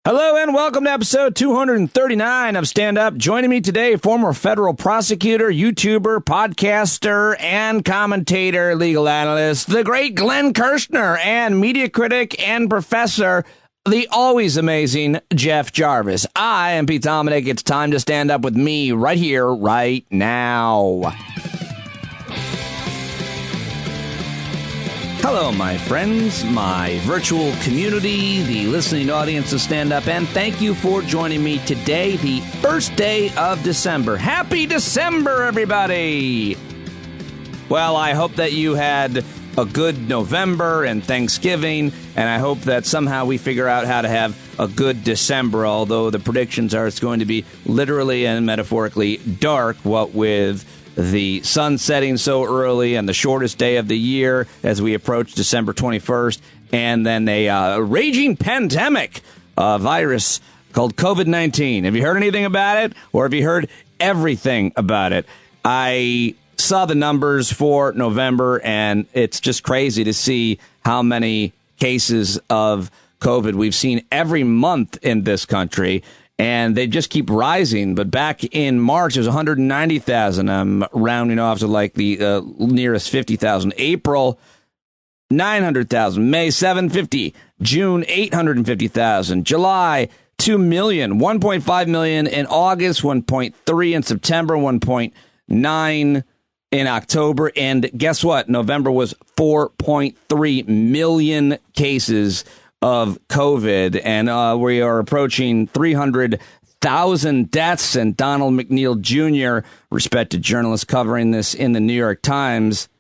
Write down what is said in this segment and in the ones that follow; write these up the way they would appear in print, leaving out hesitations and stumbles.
Hello and welcome to episode 239 of Stand Up. Joining me today, former federal prosecutor, YouTuber, podcaster, and commentator, legal analyst, the great Glenn Kirschner, and media critic and professor, the always amazing Jeff Jarvis. I am Pete Dominic. It's time to stand up with me right here, right now. Hello, my friends, my virtual community, the listening audience of Stand Up, and thank you for joining me today, the first day of December. Happy December, everybody! Well, I hope that you had a good November and Thanksgiving, and I hope that somehow we figure out how to have a good December, although the predictions are it's going to be literally and metaphorically dark, what with the sun setting so early and the shortest day of the year as we approach December 21st, and then a raging pandemic virus called COVID-19. Have you heard anything about it, or have you heard everything about it? I saw the numbers for November, and it's just crazy to see how many cases of COVID we've seen every month in this country. And they just keep rising. But back in March, it was 190,000. I'm rounding off to like the nearest 50,000. April, 900,000. May, 750. June, 850,000. July, 2 million. 1.5 million in August. 1.3 in September. 1.9 in October. And guess what? November was 4.3 million cases of COVID, and we are approaching 300,000 deaths. And Donald McNeil Jr., respected journalist covering this in the New York Times,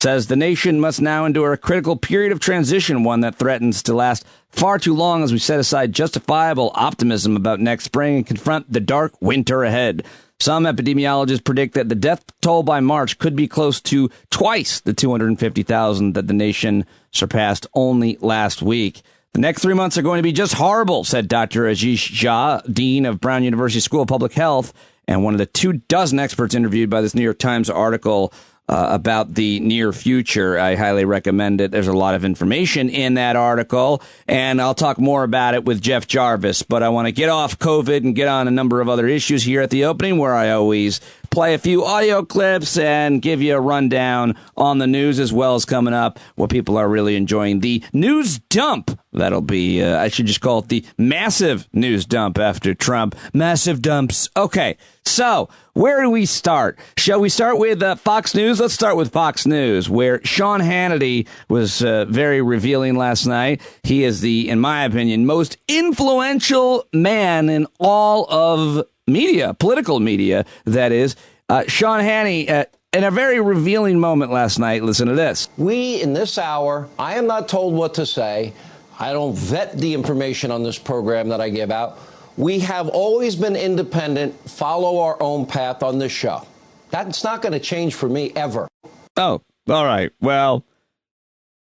says the nation must now endure a critical period of transition, one that threatens to last far too long as we set aside justifiable optimism about next spring and confront the dark winter ahead. Some epidemiologists predict that the death toll by March could be close to twice the 250,000 that the nation surpassed only last week. The next 3 months are going to be just horrible, said Dr. Ajish Jha, dean of Brown University School of Public Health, and one of the 24 experts interviewed by this New York Times article about the near future. I highly recommend it. There's a lot of information in that article, and I'll talk more about it with Jeff Jarvis. But I want to get off COVID and get on a number of other issues here at the opening, where I always play a few audio clips and give you a rundown on the news, as well as coming up what people are really enjoying. The news dump. That'll be, I should just call it the massive news dump after Trump. Massive dumps. Okay, so where do we start? Shall we start with Fox News? Let's start with Fox News, where Sean Hannity was very revealing last night. He is the, in my opinion, most influential man in all of media, political media, that is. Sean Hannity, in a very revealing moment last night. Listen to this. We, in this hour, I am not told what to say. I don't vet the information on this program that I give out. We have always been independent, follow our own path on this show. That's not going to change for me ever. Oh, all right. Well,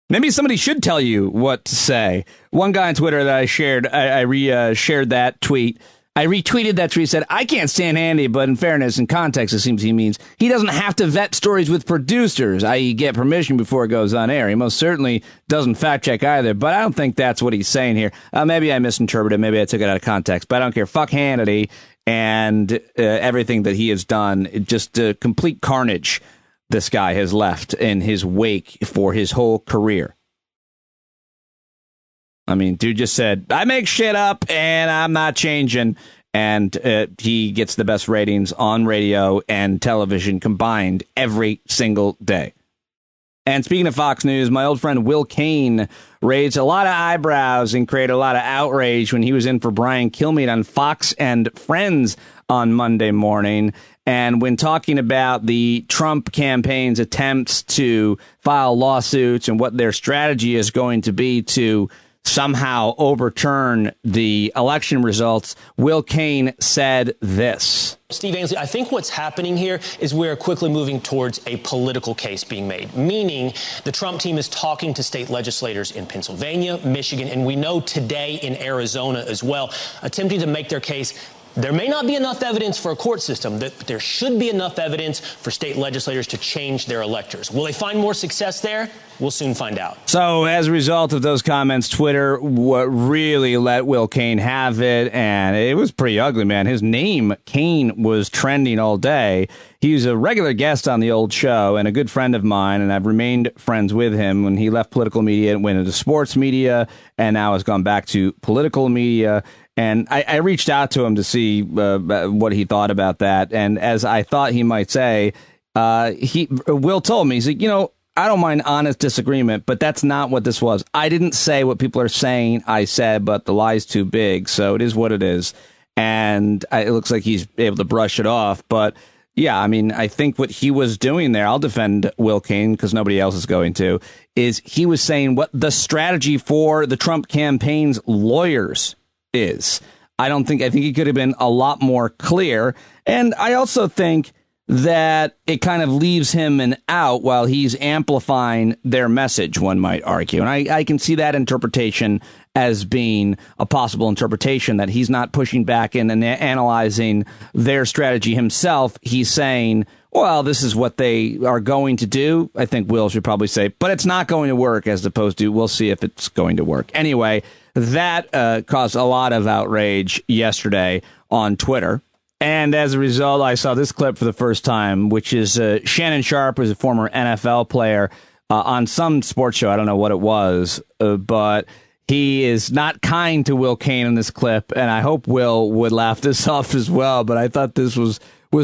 maybe somebody should tell you what to say. One guy on Twitter that I shared, I shared that tweet. I retweeted that tweet, said, I can't stand Hannity, but in fairness and context, it seems he means he doesn't have to vet stories with producers, i.e. get permission before it goes on air. He most certainly doesn't fact check either, but I don't think that's what he's saying here. Maybe I misinterpreted, maybe I took it out of context, but I don't care. Fuck Hannity and everything that he has done. Just complete carnage this guy has left in his wake for his whole career. I mean, dude just said, I make shit up and I'm not changing. And he gets the best ratings on radio and television combined every single day. And speaking of Fox News, my old friend Will Cain raised a lot of eyebrows and created a lot of outrage when he was in for Brian Kilmeade on Fox and Friends on Monday morning. And when talking about the Trump campaign's attempts to file lawsuits and what their strategy is going to be to somehow overturn the election results, Will Cain said this. Steve Ainsley, I think what's happening here is we're quickly moving towards a political case being made, meaning the Trump team is talking to state legislators in Pennsylvania, Michigan, and we know today in Arizona as well, attempting to make their case. There may not be enough evidence for a court system, but there should be enough evidence for state legislators to change their electors. Will they find more success there? We'll soon find out. So as a result of those comments, Twitter really let Will Cain have it, and it was pretty ugly, man. His name, Cain, was trending all day. He was a regular guest on the old show and a good friend of mine, and I've remained friends with him. When he left political media and went into sports media, and now has gone back to political media. And I reached out to him to see what he thought about that. And as I thought he might say, Will told me, he's like, I don't mind honest disagreement, but that's not what this was. I didn't say what people are saying I said, but the lie's too big. So it is what it is. And it looks like he's able to brush it off. But yeah, I mean, I think what he was doing there, I'll defend Will Cain because nobody else is going to, is he was saying what the strategy for the Trump campaign's lawyers is. I think he could have been a lot more clear. And I also think that it kind of leaves him an out while he's amplifying their message, one might argue. And I can see that interpretation as being a possible interpretation, that he's not pushing back in and analyzing their strategy himself. He's saying, well, this is what they are going to do. I think Will should probably say, but it's not going to work, as opposed to we'll see if it's going to work. Anyway, that caused a lot of outrage yesterday on Twitter. And as a result, I saw this clip for the first time, which is Shannon Sharpe, who's a former NFL player, on some sports show. I don't know what it was, but he is not kind to Will Cain in this clip. And I hope Will would laugh this off as well. But I thought this was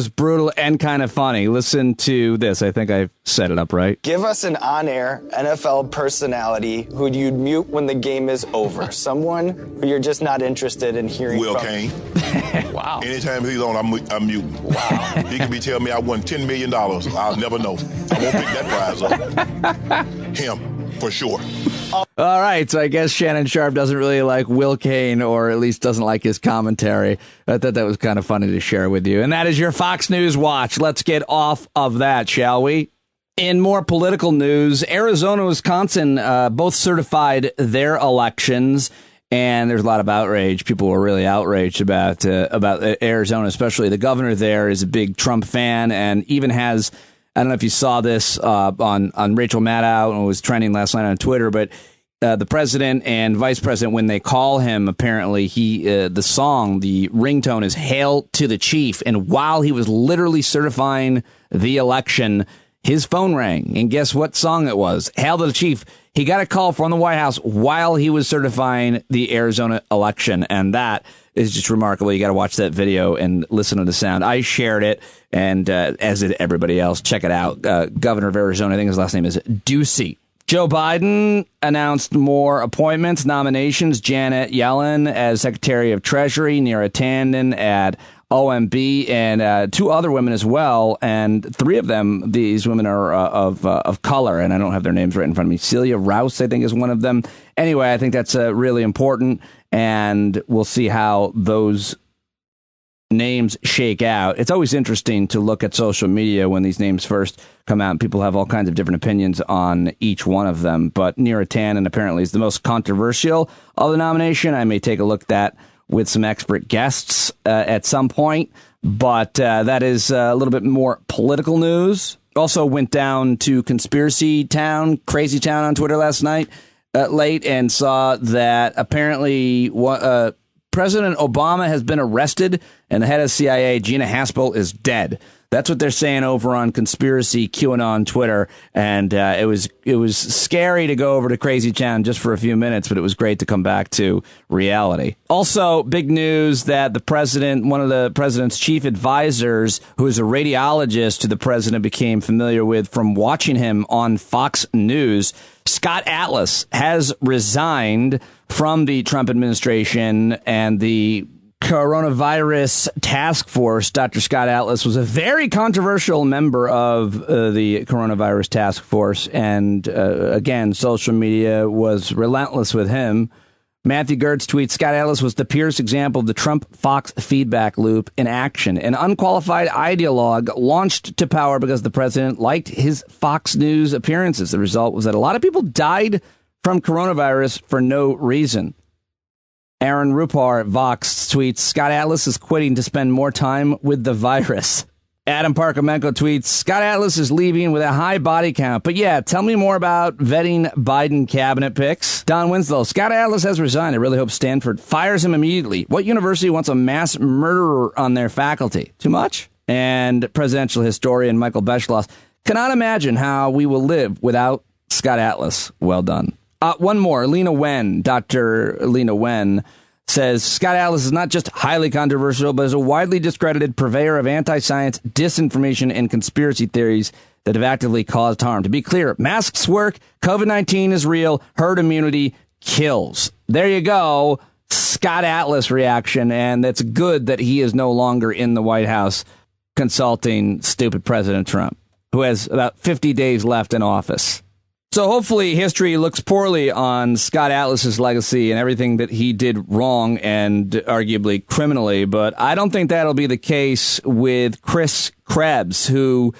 brutal and kind of funny. Listen to this. I think I set it up right. Give us an on-air NFL personality who you'd mute when the game is over. Someone who you're just not interested in hearing Will from. Cain. Wow. Anytime he's on, I'm muting. Wow. He could be telling me I won $10 million. I'll never know. I won't pick that prize up. Him, for sure. All right, so I guess Shannon Sharpe doesn't really like Will Cain, or at least doesn't like his commentary. I thought that was kind of funny to share with you. And that is your Fox News Watch. Let's get off of that, shall we? In more political news, Arizona, Wisconsin both certified their elections, and there's a lot of outrage. People were really outraged about Arizona, especially the governor there is a big Trump fan and even has, I don't know if you saw this on Rachel Maddow, and it was trending last night on Twitter, but the president and vice president, when they call him, apparently the song, the ringtone is "Hail to the Chief." And while he was literally certifying the election, his phone rang. And guess what song it was? "Hail to the Chief." He got a call from the White House while he was certifying the Arizona election. And that is just remarkable. You got to watch that video and listen to the sound. I shared it, and as did everybody else. Check it out. Governor of Arizona, I think his last name is Ducey. Joe Biden announced more appointments, nominations. Janet Yellen as Secretary of Treasury, Neera Tanden at OMB, and two other women as well. And three of them, these women are of color, and I don't have their names right in front of me. Celia Rouse, I think, is one of them. Anyway, I think that's really important, and we'll see how those names shake out. It's always interesting to look at social media when these names first come out, and people have all kinds of different opinions on each one of them. But Neera Tanden apparently is the most controversial of the nomination. I may take a look at that with some expert guests at some point. But that is a little bit more political news. Also went down to Conspiracy Town, Crazy Town on Twitter last night late, and saw that apparently President Obama has been arrested, and the head of CIA, Gina Haspel, is dead. That's what they're saying over on Conspiracy QAnon Twitter, and it was scary to go over to Crazy Town just for a few minutes, but it was great to come back to reality. Also, big news that the president, one of the president's chief advisors, who is a radiologist who the president became familiar with from watching him on Fox News, Scott Atlas, has resigned from the Trump administration and the coronavirus task force. Dr. Scott Atlas was a very controversial member of the coronavirus task force. And again, social media was relentless with him. Matthew Gertz tweets, Scott Atlas was the purest example of the Trump-Fox feedback loop in action. An unqualified ideologue launched to power because the president liked his Fox News appearances. The result was that a lot of people died from coronavirus for no reason. Aaron Rupar at Vox tweets, Scott Atlas is quitting to spend more time with the virus. Adam Parkamenko tweets, Scott Atlas is leaving with a high body count. But yeah, tell me more about vetting Biden cabinet picks. Don Winslow, Scott Atlas has resigned. I really hope Stanford fires him immediately. What university wants a mass murderer on their faculty? Too much? And presidential historian Michael Beschloss, cannot imagine how we will live without Scott Atlas. Well done. One more. Dr. Lena Wen says Scott Atlas is not just highly controversial, but is a widely discredited purveyor of anti-science, disinformation, and conspiracy theories that have actively caused harm. To be clear, masks work, COVID-19 is real, herd immunity kills. There you go. Scott Atlas reaction, and it's good that he is no longer in the White House consulting stupid President Trump, who has about 50 days left in office. So hopefully history looks poorly on Scott Atlas's legacy and everything that he did wrong and arguably criminally. But I don't think that'll be the case with Chris Krebs, who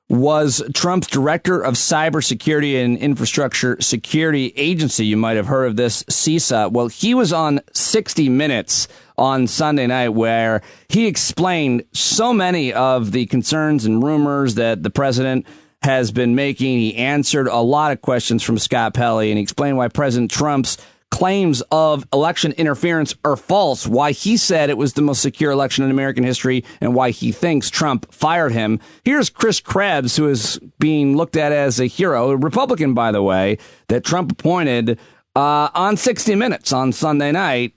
was Trump's director of cybersecurity and infrastructure security agency. You might have heard of this, CISA. Well, he was on 60 Minutes on Sunday night, where he explained so many of the concerns and rumors that the president has been making. He answered a lot of questions from Scott Pelley, and he explained why President Trump's claims of election interference are false, why he said it was the most secure election in American history, and why he thinks Trump fired him. Here's Chris Krebs, who is being looked at as a hero, a Republican, by the way, that Trump appointed on 60 Minutes on Sunday night.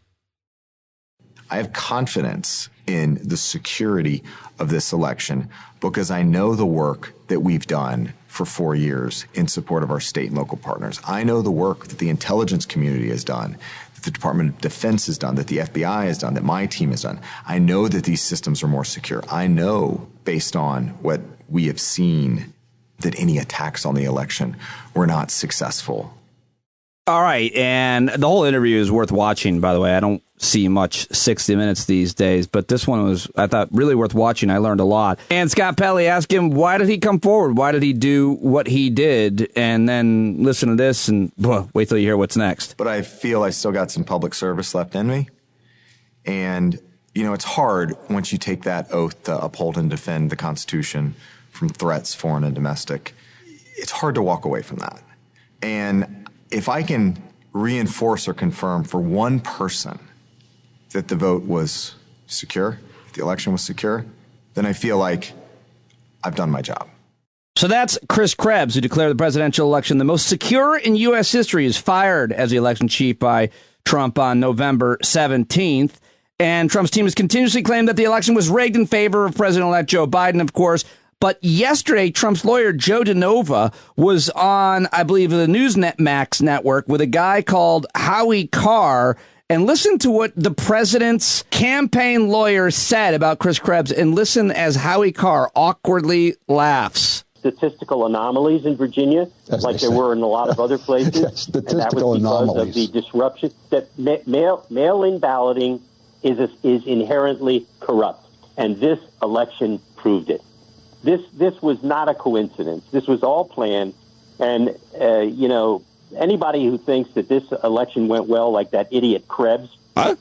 I have confidence in the security of this election because I know the work that we've done for 4 years in support of our state and local partners. I know the work that the intelligence community has done, that the Department of Defense has done, that the FBI has done, that my team has done. I know that these systems are more secure. I know, based on what we have seen, that any attacks on the election were not successful. All right, and the whole interview is worth watching, by the way. I don't see much 60 Minutes these days, but this one was, I thought, really worth watching. I learned a lot. And Scott Pelley asked him, why did he come forward? Why did he do what he did? And then listen to this and wait till you hear what's next. But I feel I still got some public service left in me. And, you know, it's hard once you take that oath to uphold and defend the Constitution from threats, foreign and domestic. It's hard to walk away from that. And if I can reinforce or confirm for one person that the vote was secure, if the election was secure, then I feel like I've done my job. So that's Chris Krebs, who declared the presidential election the most secure in U.S. history, is fired as the election chief by Trump on November 17th. And Trump's team has continuously claimed that the election was rigged in favor of President-elect Joe Biden, of course. But yesterday, Trump's lawyer, Joe DeNova, was on, I believe, the Newsmax network with a guy called Howie Carr. And listen to what the president's campaign lawyer said about Chris Krebs. And listen as Howie Carr awkwardly laughs. Statistical anomalies in Virginia, like there were in a lot of other places. Yes, statistical and that was because anomalies. of the disruption that mail-in balloting is inherently corrupt. And this election proved it. This was not a coincidence. This was all planned. And, anybody who thinks that this election went well, like that idiot Krebs,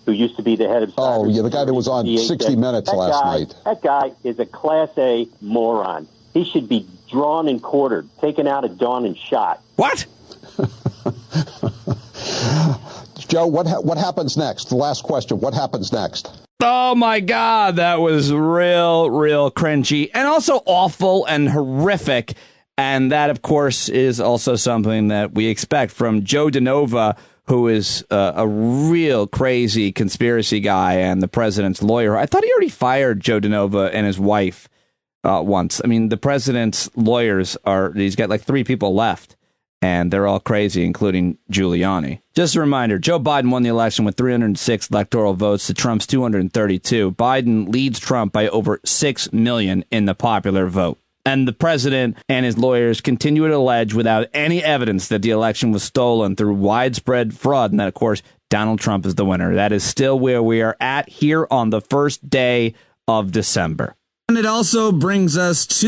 who used to be the head of... Oh, yeah, the guy that was on 60 Minutes last night. That guy is a Class A moron. He should be drawn and quartered, taken out at dawn and shot. What? Joe, what happens next? The last question. What happens next? Oh, my God. That was real cringy and also awful and horrific. And that, of course, is also something that we expect from Joe DeNova, who is a real crazy conspiracy guy and the president's lawyer. I thought he already fired Joe DeNova and his wife once. I mean, the president's lawyers he's got like 3 people left, and they're all crazy, including Giuliani. Just a reminder, Joe Biden won the election with 306 electoral votes to Trump's 232. Biden leads Trump by over 6 million in the popular vote. And the president and his lawyers continue to allege without any evidence that the election was stolen through widespread fraud. And that, of course, Donald Trump is the winner. That is still where we are at here on the first day of December. And it also brings us to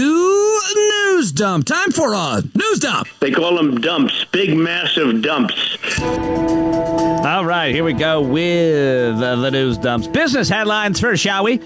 News Dump. Time for a News Dump. They call them dumps, big, massive dumps. All right, here we go with the News Dumps. Business headlines first, shall we?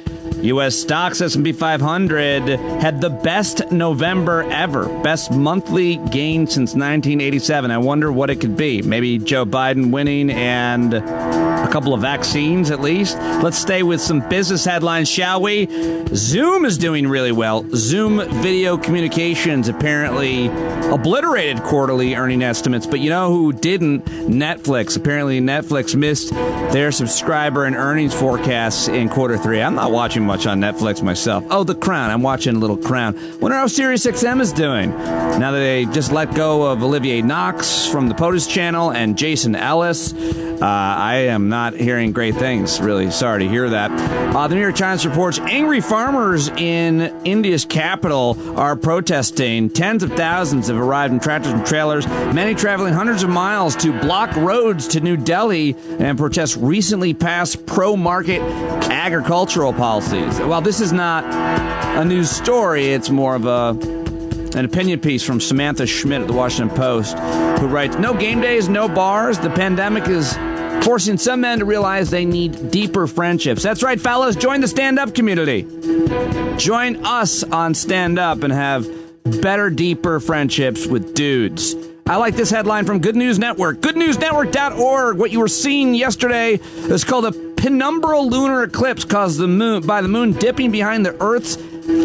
U.S. stocks, S&P 500, had the best November ever. Best monthly gain since 1987. I wonder what it could be. Maybe Joe Biden winning and a couple of vaccines at least. Let's stay with some business headlines, shall we? Zoom is doing really well. Zoom Video Communications apparently obliterated quarterly earning estimates. But you know who didn't? Netflix. Apparently Netflix missed their subscriber and earnings forecasts in quarter 3. I'm not watching much on Netflix myself. Oh, The Crown. I'm watching a little Crown. Wonder how SiriusXM is doing now that they just let go of Olivier Knox from the POTUS channel and Jason Ellis. I am not hearing great things, really. Sorry to hear that. The New York Times reports angry farmers in India's capital are protesting. Tens of thousands have arrived in tractors and trailers, many traveling hundreds of miles to block roads to New Delhi and protest recently passed pro-market agricultural policies. Well, this is not a news story. It's more of an opinion piece from Samantha Schmidt at the Washington Post, who writes, no game days, no bars. The pandemic is forcing some men to realize they need deeper friendships. That's right, fellas. Join the stand-up community. Join us on Stand Up and have better, deeper friendships with dudes. I like this headline from Good News Network. GoodNewsNetwork.org. What you were seeing yesterday is called a penumbral lunar eclipse caused by the moon dipping behind the Earth's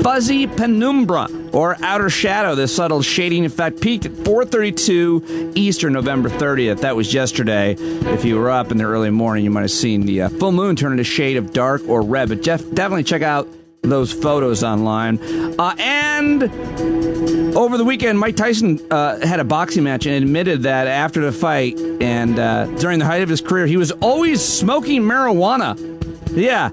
fuzzy penumbra, or outer shadow. This subtle shading effect peaked at 4:32 Eastern, November 30th. That was yesterday. If you were up in the early morning, you might have seen the full moon turn into a shade of dark or red. But definitely check out those photos online. And over the weekend, Mike Tyson had a boxing match and admitted that after the fight and during the height of his career, he was always smoking marijuana. Yeah.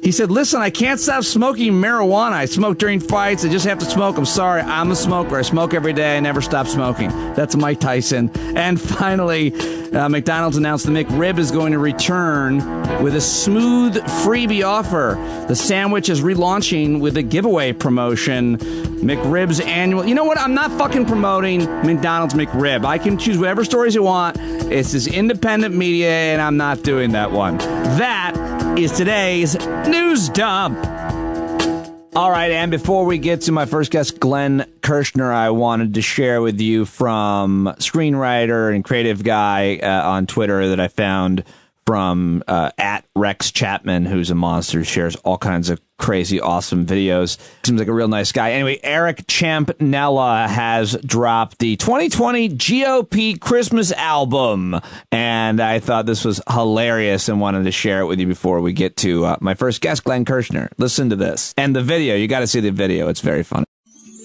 He said, listen, I can't stop smoking marijuana. I smoke during fights. I just have to smoke. I'm sorry. I'm a smoker. I smoke every day. I never stop smoking. That's Mike Tyson. And finally, McDonald's announced the McRib is going to return with a smooth freebie offer. The sandwich is relaunching with a giveaway promotion. McRib's annual. You know what? I'm not fucking promoting McDonald's McRib. I can choose whatever stories you want. It's this independent media, and I'm not doing that one. That is today's news dump. All right, and before we get to my first guest, Glenn Kirschner, I wanted to share with you from screenwriter and creative guy on Twitter that I found from at Rex Chapman, who's a monster, shares all kinds of crazy, awesome videos. Seems like a real nice guy. Anyway, Eric Champnella has dropped the 2020 GOP Christmas album, and I thought this was hilarious and wanted to share it with you before we get to my first guest, Glenn Kirschner. Listen to this. And the video. You got to see the video. It's very funny.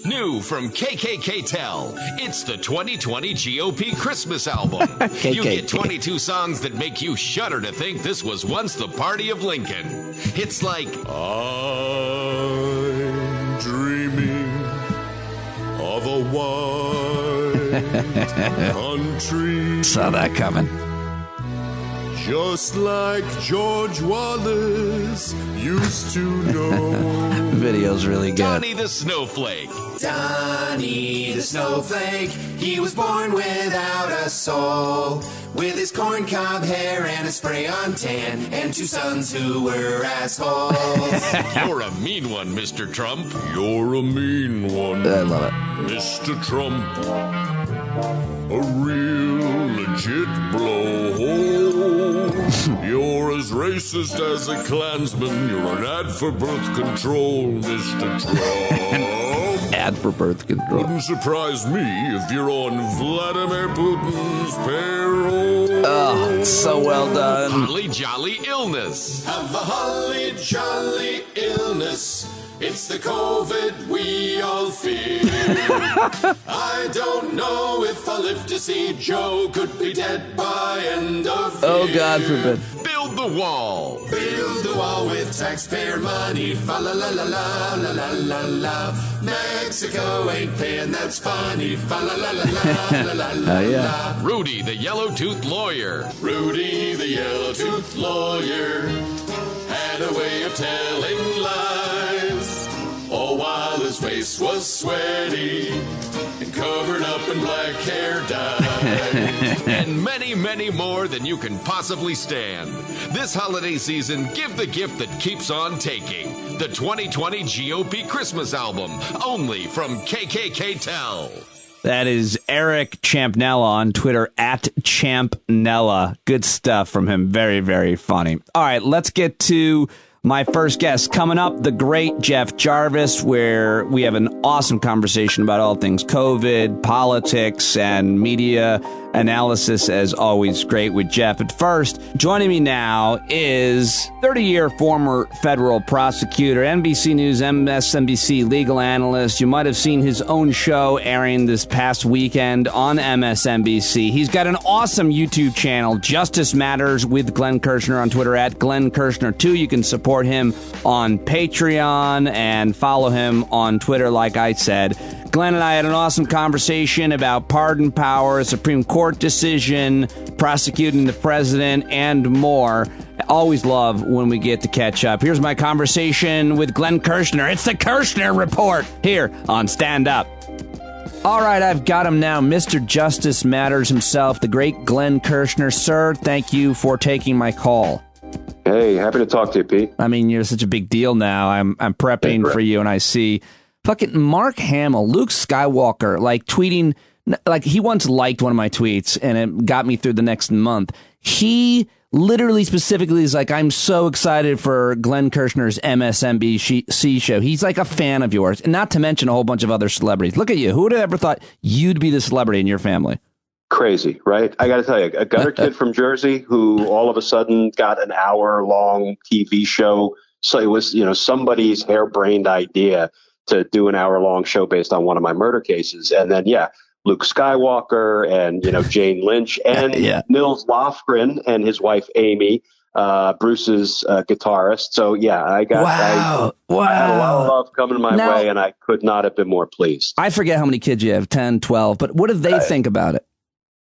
New from KKK Tell, it's the 2020 GOP Christmas album. You get 22 songs that make you shudder to think this was once the party of Lincoln. It's like, I'm dreaming of a white country. Saw that coming. Just like George Wallace used to know. Video's really good. Donnie the Snowflake. Donnie the Snowflake, he was born without a soul, with his corncob hair and a spray-on tan, and 2 sons who were assholes. You're a mean one, Mr. Trump. You're a mean one. I love it. Mr. Trump, a real legit blowhole. You're as racist as a Klansman. You're an ad for birth control, Mr. Trump. Ad for birth control. Wouldn't surprise me if you're on Vladimir Putin's payroll. Oh, so well done. Holly jolly illness. Have a holly jolly illness. It's the COVID we all fear. I don't know if I'll live to see Joe could be dead by end of year. Oh, God forbid. Build the wall. Build the wall with taxpayer money. Fa la la la la la la la la. Mexico ain't paying, that's funny. Fa la la la la la la la. Rudy the yellow-toothed lawyer. Rudy the yellow-toothed lawyer had a way of telling lies, all while his face was sweaty and covered up in black hair dye. And many, many more than you can possibly stand. This holiday season, give the gift that keeps on taking. The 2020 GOP Christmas album, only from KKK Tell. That is Eric Champnella on Twitter, @Champnella. Good stuff from him. Very, very funny. All right, let's get to my first guest. Coming up, the great Jeff Jarvis, where we have an awesome conversation about all things COVID, politics, and media analysis, as always. Great with Jeff. But first, joining me now is 30-year former federal prosecutor, NBC News, MSNBC legal analyst. You might have seen his own show airing this past weekend on MSNBC. He's got an awesome YouTube channel, Justice Matters, with Glenn Kirschner on Twitter, @GlennKirschner2. You can support him on Patreon and follow him on Twitter, like I said. Glenn and I had an awesome conversation about pardon power, Supreme Court decision, prosecuting the president, and more. I always love when we get to catch up. Here's my conversation with Glenn Kirschner. It's the Kirschner Report here on Stand Up. All right, I've got him now, Mr. Justice Matters himself, the great Glenn Kirschner. Sir, thank you for taking my call. Hey, happy to talk to you, Pete. I mean, you're such a big deal now. I'm prepping for you, and I see fucking Mark Hamill, Luke Skywalker, like tweeting, like he once liked one of my tweets, and it got me through the next month. He literally specifically is like, I'm so excited for Glenn Kirschner's MSNBC show. He's like a fan of yours, and not to mention a whole bunch of other celebrities. Look at you. Who would have ever thought you'd be the celebrity in your family? Crazy, right? I got to tell you, a gutter kid from Jersey who all of a sudden got an hour-long TV show. So it was, somebody's harebrained idea to do an hour-long show based on one of my murder cases. And then, Luke Skywalker and, Jane Lynch and Nils Lofgren and his wife, Amy, Bruce's guitarist. So, I got I had a lot of love coming my way, and I could not have been more pleased. I forget how many kids you have, 10, 12, but what do they think about it?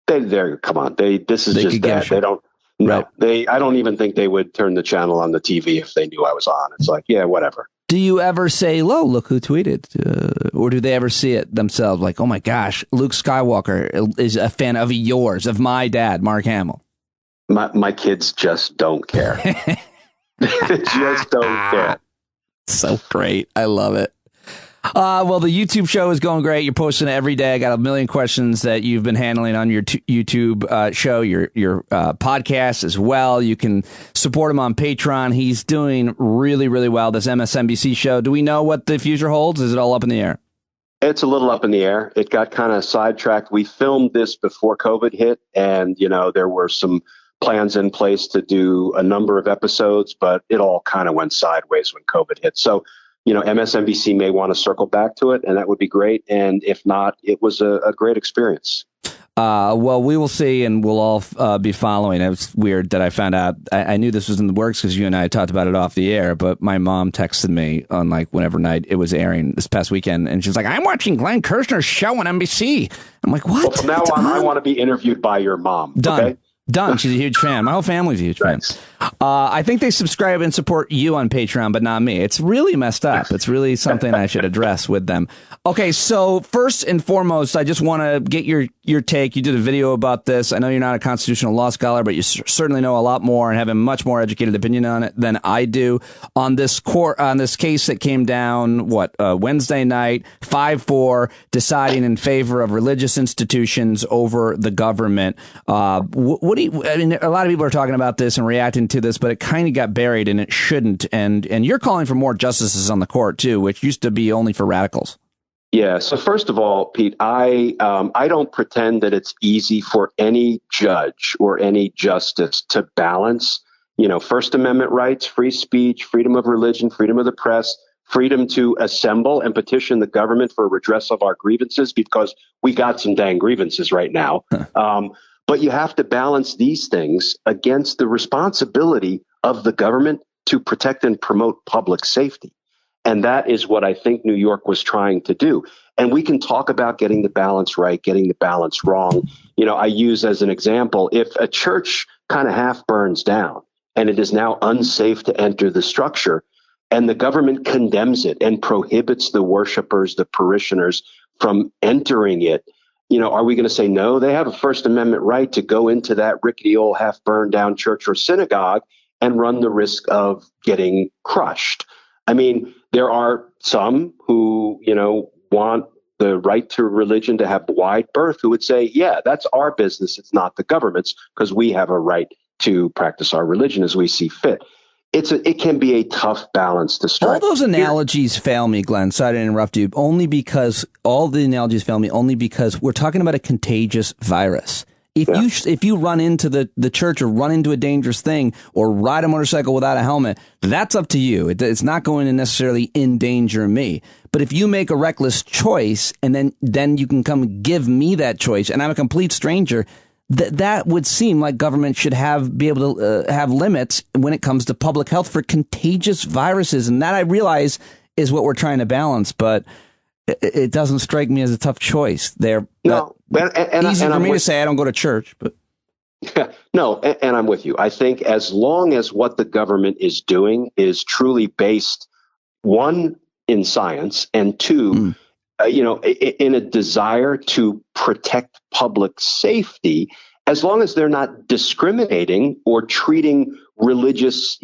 Come on. This is just that. They don't. No, I don't even think they would turn the channel on the TV if they knew I was on. It's like, whatever. Do you ever say, look who tweeted? Or do they ever see it themselves? Like, oh my gosh, Luke Skywalker is a fan of yours, of my dad, Mark Hamill. My kids just don't care. They just don't care. So great. I love it. Well, the YouTube show is going great. You're posting it every day. I got a million questions that you've been handling on your YouTube show, your podcast as well. You can support him on Patreon. He's doing really, really well, this MSNBC show. Do we know what the future holds? Is it all up in the air? It's a little up in the air. It got kind of sidetracked. We filmed this before COVID hit, and, there were some plans in place to do a number of episodes, but it all kind of went sideways when COVID hit. So, MSNBC may want to circle back to it, and that would be great. And if not, it was a great experience. Well, we will see, and we'll all be following. It was weird that I found out. I knew this was in the works because you and I talked about it off the air, but my mom texted me on whenever night it was airing this past weekend, and she was like, I'm watching Glenn Kirschner's show on NBC. I'm like, what? Well, from now on, I want to be interviewed by your mom. Done. Okay? Done. She's a huge fan. My whole family's a huge fan. I think they subscribe and support you on Patreon, but not me. It's really messed up. It's really something I should address with them. Okay, so first and foremost, I just want to get your take. You did a video about this. I know you're not a constitutional law scholar, but you certainly know a lot more and have a much more educated opinion on it than I do. On this case that came down, Wednesday night, 5-4, deciding in favor of religious institutions over the government. What do you? I mean, a lot of people are talking about this and reacting to this, but it kind of got buried and it shouldn't. And you're calling for more justices on the court too, which used to be only for radicals. Yeah. So first of all, Pete, I don't pretend that it's easy for any judge or any justice to balance, First Amendment rights, free speech, freedom of religion, freedom of the press, freedom to assemble and petition the government for redress of our grievances, because we got some dang grievances right now. But you have to balance these things against the responsibility of the government to protect and promote public safety. And that is what I think New York was trying to do. And we can talk about getting the balance right, getting the balance wrong. I use as an example, if a church kind of half burns down and it is now unsafe to enter the structure, and the government condemns it and prohibits the worshipers, the parishioners, from entering it, are we going to say, no, they have a First Amendment right to go into that rickety old half burned down church or synagogue and run the risk of getting crushed? I mean, there are some who, want the right to religion to have wide berth who would say, yeah, that's our business. It's not the government's, because we have a right to practice our religion as we see fit. It can be a tough balance to strike. All those analogies fail me, Glenn. Sorry to interrupt you. All the analogies fail me only because we're talking about a contagious virus. If you run into the church or run into a dangerous thing or ride a motorcycle without a helmet, that's up to you. It's not going to necessarily endanger me. But if you make a reckless choice and then you can come give me that choice and I'm a complete stranger, that would seem like government should be able to have limits when it comes to public health for contagious viruses. And that, I realize, is what we're trying to balance. But it doesn't strike me as a tough choice there. Easy for me to say I don't go to church, but no, and I'm with you. I think as long as what the government is doing is truly based, one, in science, and two, in a desire to protect public safety, as long as they're not discriminating or treating religious,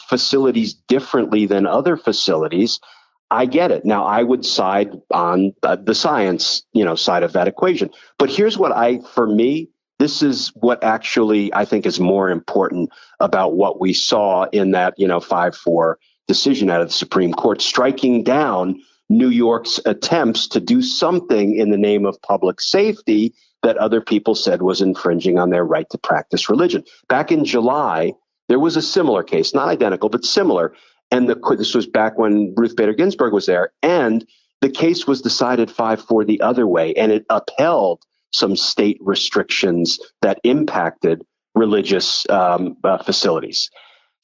facilities differently than other facilities, I get it. Now, I would side on the science, side of that equation. But here's for me, this is what actually I think is more important about what we saw in that, 5-4 decision out of the Supreme Court, striking down New York's attempts to do something in the name of public safety that other people said was infringing on their right to practice religion. Back in July, there was a similar case, not identical, but similar. And this was back when Ruth Bader Ginsburg was there. And the case was decided 5-4 the other way. And it upheld some state restrictions that impacted religious facilities.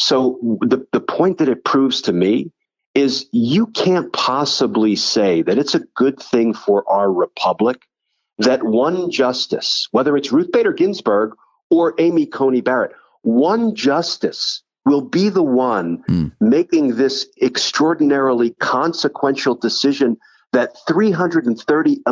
So the point that it proves to me is you can't possibly say that it's a good thing for our republic that one justice, whether it's Ruth Bader Ginsburg or Amy Coney Barrett, one justice will be the one making this extraordinarily consequential decision that 330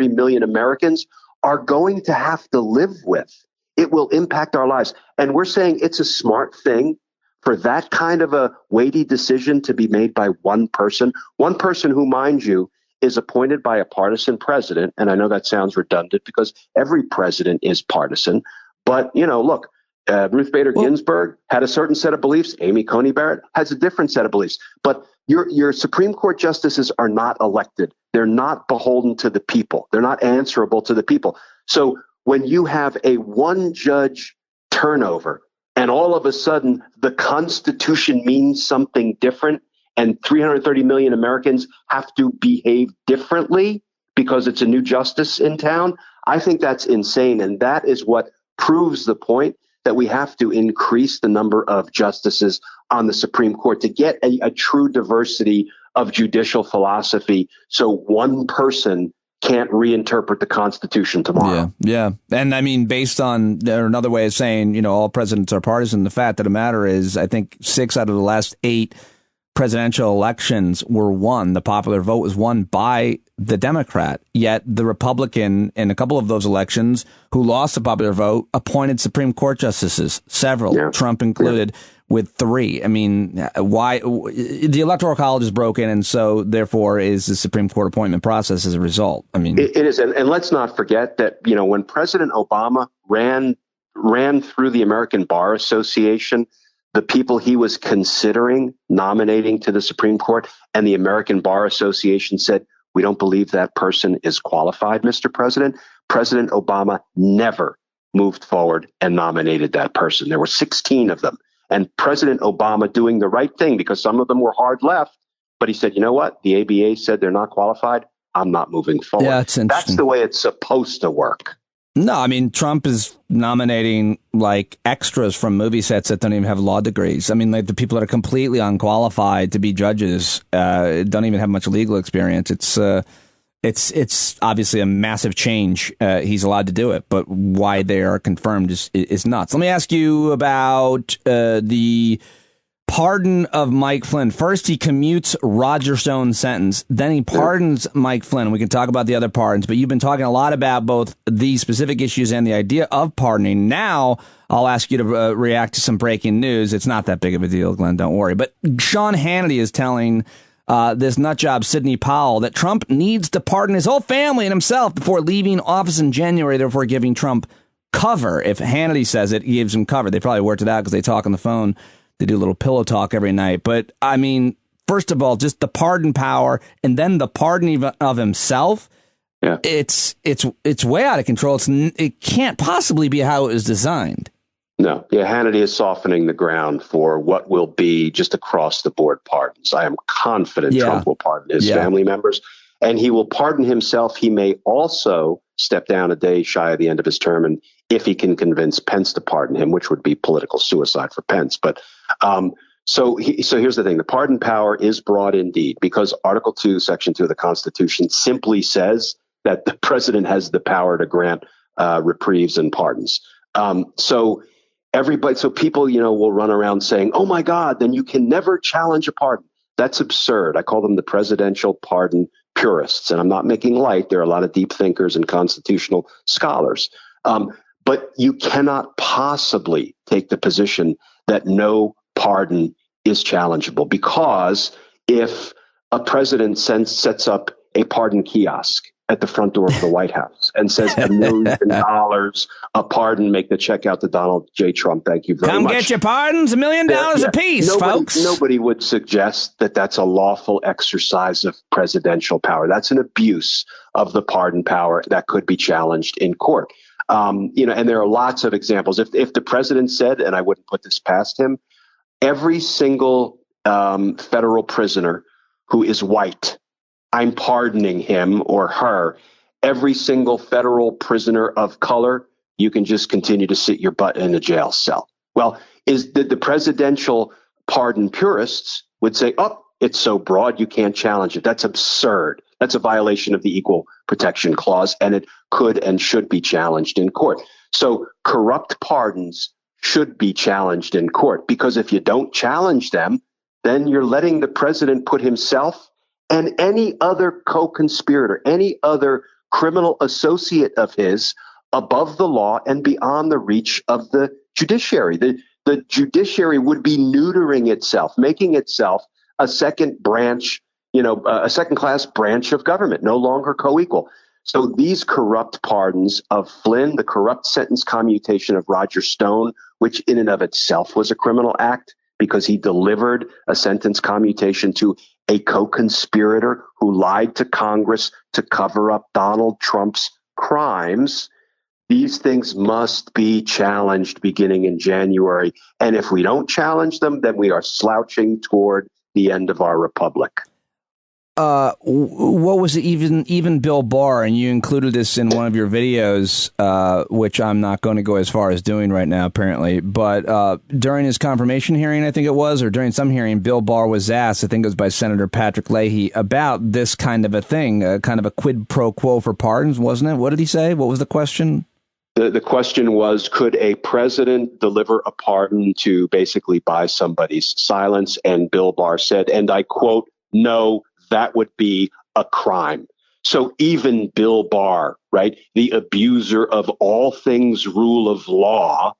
million Americans are going to have to live with. It will impact our lives. And we're saying it's a smart thing for that kind of a weighty decision to be made by one person who, mind you, is appointed by a partisan president. And I know that sounds redundant because every president is partisan. But, look, Ruth Bader Ginsburg had a certain set of beliefs. Amy Coney Barrett has a different set of beliefs. But your Supreme Court justices are not elected. They're not beholden to the people. They're not answerable to the people. So when you have a one judge turnover and all of a sudden the Constitution means something different and 330 million Americans have to behave differently because it's a new justice in town, I think that's insane. And that is what proves the point that we have to increase the number of justices on the Supreme Court to get a true diversity of judicial philosophy so one person can't reinterpret the Constitution tomorrow. Yeah. And I mean, based on another way of saying, all presidents are partisan, the fact of the matter is, I think 6 out of the last 8 presidential elections were won. The popular vote was won by the Democrat, yet the Republican in a couple of those elections who lost the popular vote appointed Supreme Court justices, several, Trump included, with 3. I mean, why? The Electoral College is broken, and so therefore is the Supreme Court appointment process as a result. I mean, it is. And let's not forget that, when President Obama ran through the American Bar Association, the people he was considering nominating to the Supreme Court, and the American Bar Association said, we don't believe that person is qualified, Mr. President. President Obama never moved forward and nominated that person. There were 16 of them. And President Obama doing the right thing, because some of them were hard left, but he said, you know what? The ABA said they're not qualified. I'm not moving forward. Yeah, it's interesting. That's the way it's supposed to work. No, I mean, Trump is nominating like extras from movie sets that don't even have law degrees. I mean, like the people that are completely unqualified to be judges don't even have much legal experience. It's obviously a massive change. He's allowed to do it, but why they are confirmed is nuts. Let me ask you about the pardon of Mike Flynn. First, he commutes Roger Stone's sentence. Then he pardons Mike Flynn. We can talk about the other pardons, but you've been talking a lot about both these specific issues and the idea of pardoning. Now, I'll ask you to react to some breaking news. It's not that big of a deal, Glenn. Don't worry. But Sean Hannity is telling this nutjob Sidney Powell that Trump needs to pardon his whole family and himself before leaving office in January, therefore giving Trump cover. If Hannity says it, he gives him cover. They probably worked it out because they talk on the phone. They do a little pillow talk every night. But, I mean, first of all, just the pardon power and then the pardon of himself. Yeah. It's way out of control. It can't possibly be how it was designed. No. Yeah, Hannity is softening the ground for what will be just across the board pardons. I am confident Trump will pardon his family members, and he will pardon himself. He may also step down a day shy of the end of his term, and if he can convince Pence to pardon him, which would be political suicide for Pence. But so here's the thing. The pardon power is broad indeed, because Article 2, Section 2 of the Constitution simply says that the president has the power to grant reprieves and pardons. So people, will run around saying, oh, my God, then you can never challenge a pardon. That's absurd. I call them the presidential pardon purists. And I'm not making light. There are a lot of deep thinkers and constitutional scholars. But you cannot possibly take the position that no pardon is challengeable, because if a president sets up a pardon kiosk at the front door of the White House and says $1 million a pardon, make the check out to Donald J. Trump. Thank you very much. Come get your pardons, $1 million a piece, folks. Nobody would suggest that that's a lawful exercise of presidential power. That's an abuse of the pardon power that could be challenged in court. And there are lots of examples. If the president said, and I wouldn't put this past him, every single federal prisoner who is white, I'm pardoning him or her. Every single federal prisoner of color, you can just continue to sit your butt in a jail cell. Well, the presidential pardon purists would say, oh, it's so broad, you can't challenge it. That's absurd. That's a violation of the Equal Protection Clause, and it could and should be challenged in court. So corrupt pardons should be challenged in court, because if you don't challenge them, then you're letting the president put himself and any other co-conspirator, any other criminal associate of his above the law and beyond the reach of the judiciary. The judiciary would be neutering itself, making itself a second branch, a second-class branch of government, no longer co-equal. So these corrupt pardons of Flynn, the corrupt sentence commutation of Roger Stone, which in and of itself was a criminal act because he delivered a sentence commutation to a co-conspirator who lied to Congress to cover up Donald Trump's crimes. These things must be challenged beginning in January. And if we don't challenge them, then we are slouching toward the end of our republic. What was it? Even Bill Barr, and you included this in one of your videos, which I'm not going to go as far as doing right now, apparently. But during his confirmation hearing, I think it was, or during some hearing, Bill Barr was asked, I think it was by Senator Patrick Leahy, about this kind of a thing, kind of a quid pro quo for pardons, wasn't it? What did he say? What was the question? The question was, could a president deliver a pardon to basically buy somebody's silence? And Bill Barr said, and I quote, no, that would be a crime. So even Bill Barr, right, the abuser of all things rule of law,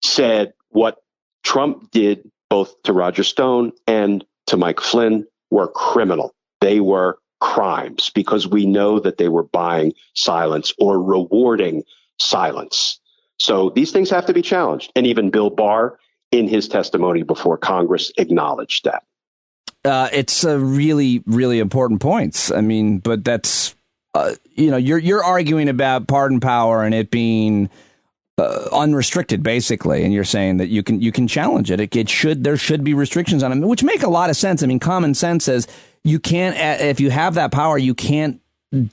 said what Trump did both to Roger Stone and to Mike Flynn were criminal. They were crimes because we know that they were buying silence or rewarding silence. So these things have to be challenged. And even Bill Barr, in his testimony before Congress, acknowledged that. It's a really, really important points. I mean, but that's, you're arguing about pardon power and it being unrestricted, basically. And you're saying that you can challenge it. There should be restrictions on it, which make a lot of sense. I mean, common sense says you can't, if you have that power, you can't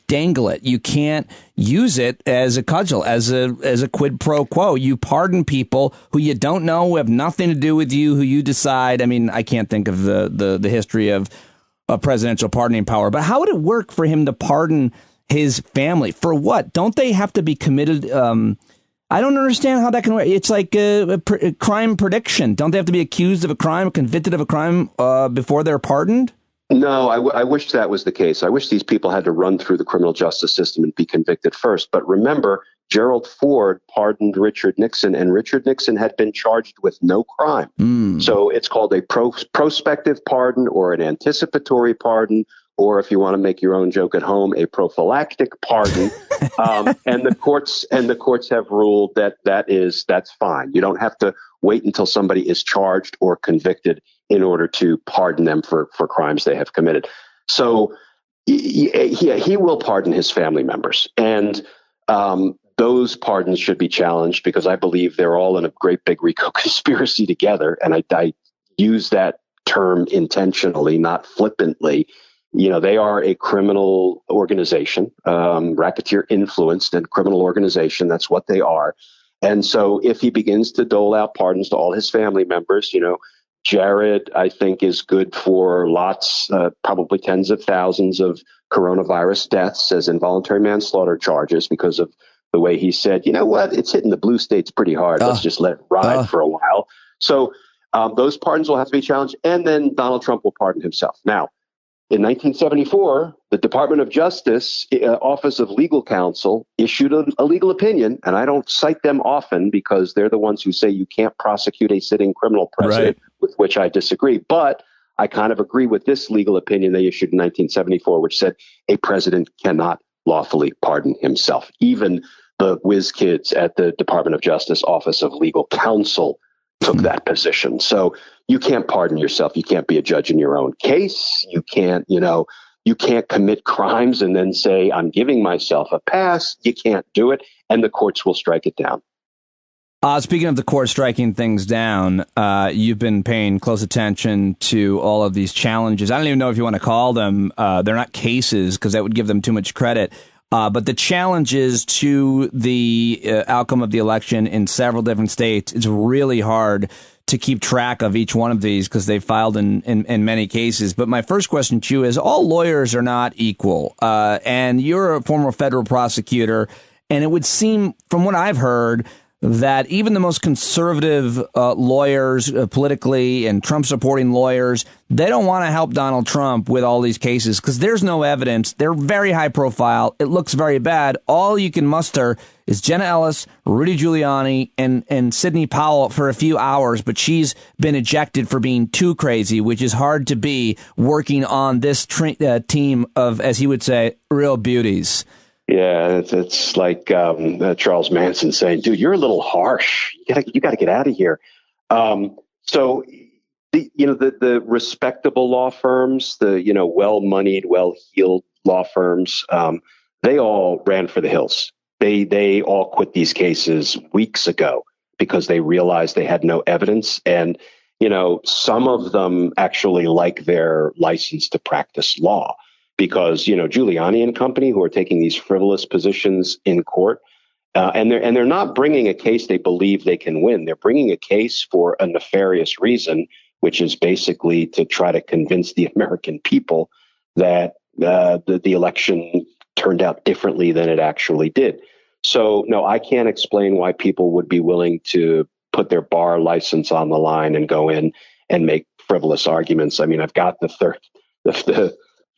dangle it. You can't use it as a cudgel, as a quid pro quo. You pardon people who you don't know, who have nothing to do with you, who you decide. I mean, I can't think of the history of presidential pardoning power, but how would it work for him to pardon his family? For what? Don't they have to be committed? I don't understand how that can work. It's like crime prediction. Don't they have to be accused of a crime, convicted of a crime before they're pardoned? No, I wish that was the case. I wish these people had to run through the criminal justice system and be convicted first. But remember, Gerald Ford pardoned Richard Nixon, and Richard Nixon had been charged with no crime. So it's called a prospective pardon or an anticipatory pardon, or if you want to make your own joke at home, a prophylactic pardon. And the courts have ruled that's fine. You don't have to wait until somebody is charged or convicted in order to pardon them for crimes they have committed. So he will pardon his family members. And those pardons should be challenged because I believe they're all in a great big RICO conspiracy together. And I use that term intentionally, not flippantly. You know, they are a criminal organization, racketeer influenced and criminal organization. That's what they are. And so if he begins to dole out pardons to all his family members, you know, Jared, I think, is good for lots, probably tens of thousands of coronavirus deaths as involuntary manslaughter charges because of the way he said, you know what, it's hitting the blue states pretty hard. Let's just let it ride for a while. So those pardons will have to be challenged. And then Donald Trump will pardon himself. Now, in 1974, the Department of Justice Office of Legal Counsel issued a legal opinion, and I don't cite them often because they're the ones who say you can't prosecute a sitting criminal president, with which I disagree. But I kind of agree with this legal opinion they issued in 1974, which said a president cannot lawfully pardon himself. Even the whiz kids at the Department of Justice Office of Legal Counsel took that position. So you can't pardon yourself. You can't be a judge in your own case. You can't commit crimes and then say, I'm giving myself a pass. You can't do it. And the courts will strike it down. Speaking of the court striking things down, you've been paying close attention to all of these challenges. I don't even know if you want to call them. They're not cases because that would give them too much credit. But the challenges to the outcome of the election in several different states, it's really hard to keep track of each one of these because they filed in many cases. But my first question to you is, all lawyers are not equal. And you're a former federal prosecutor, and it would seem, from what I've heard, that even the most conservative lawyers politically and Trump-supporting lawyers, they don't want to help Donald Trump with all these cases because there's no evidence. They're very high profile. It looks very bad. All you can muster is Jenna Ellis, Rudy Giuliani, and Sidney Powell for a few hours, but she's been ejected for being too crazy, which is hard to be working on this team of, as he would say, real beauties. Yeah, it's like Charles Manson saying, "Dude, you're a little harsh. You got to get out of here." So, the respectable law firms, the well-moneyed, well-heeled law firms, they all ran for the hills. They all quit these cases weeks ago because they realized they had no evidence, and some of them actually like their license to practice law. Because, Giuliani and company who are taking these frivolous positions in court, and they're not bringing a case they believe they can win. They're bringing a case for a nefarious reason, which is basically to try to convince the American people that the election turned out differently than it actually did. So, no, I can't explain why people would be willing to put their bar license on the line and go in and make frivolous arguments. I mean, I've got the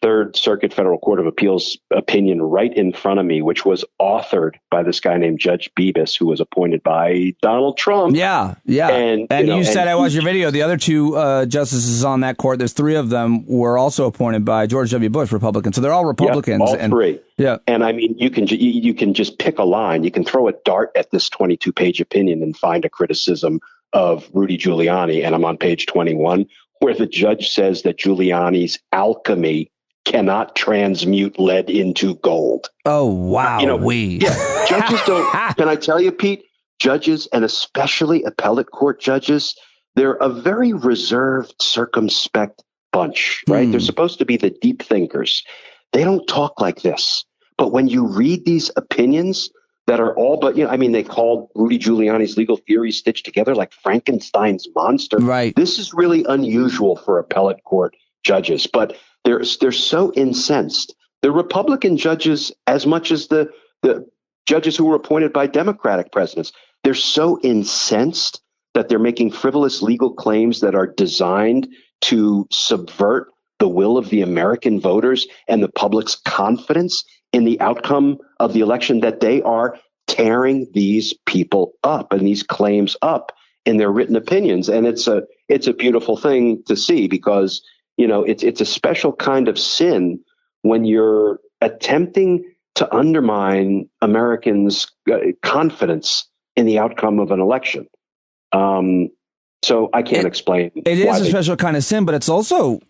Third Circuit Federal Court of Appeals opinion right in front of me, which was authored by this guy named Judge Bibas, who was appointed by Donald Trump. Yeah. And you said, I watched your video. The other two justices on that court, there's three of them, were also appointed by George W. Bush, Republicans. So they're all Republicans. Yeah, all three. Yeah. And I mean, you can just pick a line. You can throw a dart at this 22-page opinion and find a criticism of Rudy Giuliani. And I'm on page 21, where the judge says that Giuliani's alchemy cannot transmute lead into gold. Oh, wow. Judges don't. Can I tell you, Pete? Judges, and especially appellate court judges, they're a very reserved, circumspect bunch, right? They're supposed to be the deep thinkers. They don't talk like this. But when you read these opinions that are all but, they called Rudy Giuliani's legal theory stitched together like Frankenstein's monster. Right. This is really unusual for appellate court judges, but they're so incensed. The Republican judges, as much as the judges who were appointed by Democratic presidents. They're so incensed that they're making frivolous legal claims that are designed to subvert the will of the American voters and the public's confidence in the outcome of the election, that they are tearing these people up and these claims up in their written opinions. And it's a beautiful thing to see, because, you know, it's a special kind of sin when you're attempting to undermine Americans' confidence in the outcome of an election. So I can't explain. It is a special kind of sin, but it's also,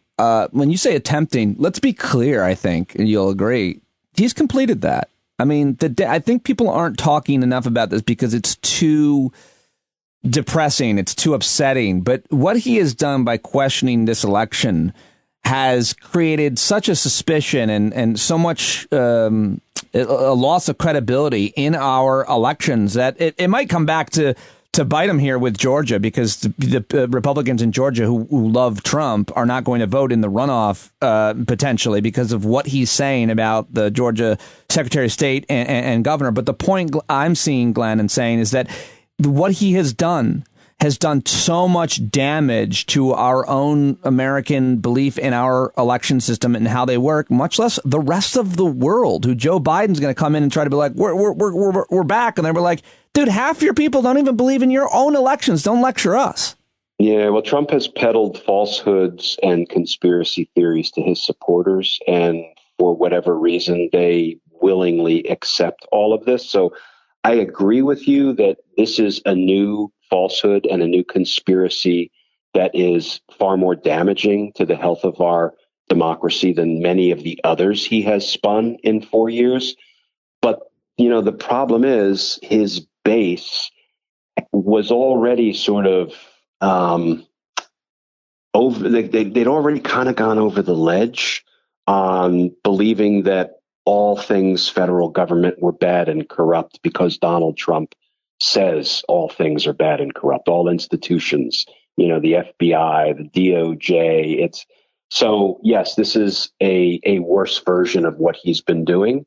when you say attempting, let's be clear, I think, and you'll agree, he's completed that. I mean, I think people aren't talking enough about this because it's too depressing. It's too upsetting. But what he has done by questioning this election has created such a suspicion and so much a loss of credibility in our elections that it might come back to bite him here with Georgia, because the Republicans in Georgia who love Trump are not going to vote in the runoff potentially because of what he's saying about the Georgia Secretary of State and governor. But the point I'm seeing, Glenn, and saying is that what he has done so much damage to our own American belief in our election system and how they work, much less the rest of the world, who Joe Biden's going to come in and try to be like, we're back. And they were like, dude, half your people don't even believe in your own elections. Don't lecture us. Yeah, well, Trump has peddled falsehoods and conspiracy theories to his supporters, and for whatever reason, they willingly accept all of this. So I agree with you that this is a new falsehood and a new conspiracy that is far more damaging to the health of our democracy than many of the others he has spun in 4 years. But, you know, the problem is his base was already sort of they'd already kind of gone over the ledge on believing that all things federal government were bad and corrupt because Donald Trump says all things are bad and corrupt, all institutions, you know, the FBI, the DOJ. So, yes, this is a worse version of what he's been doing.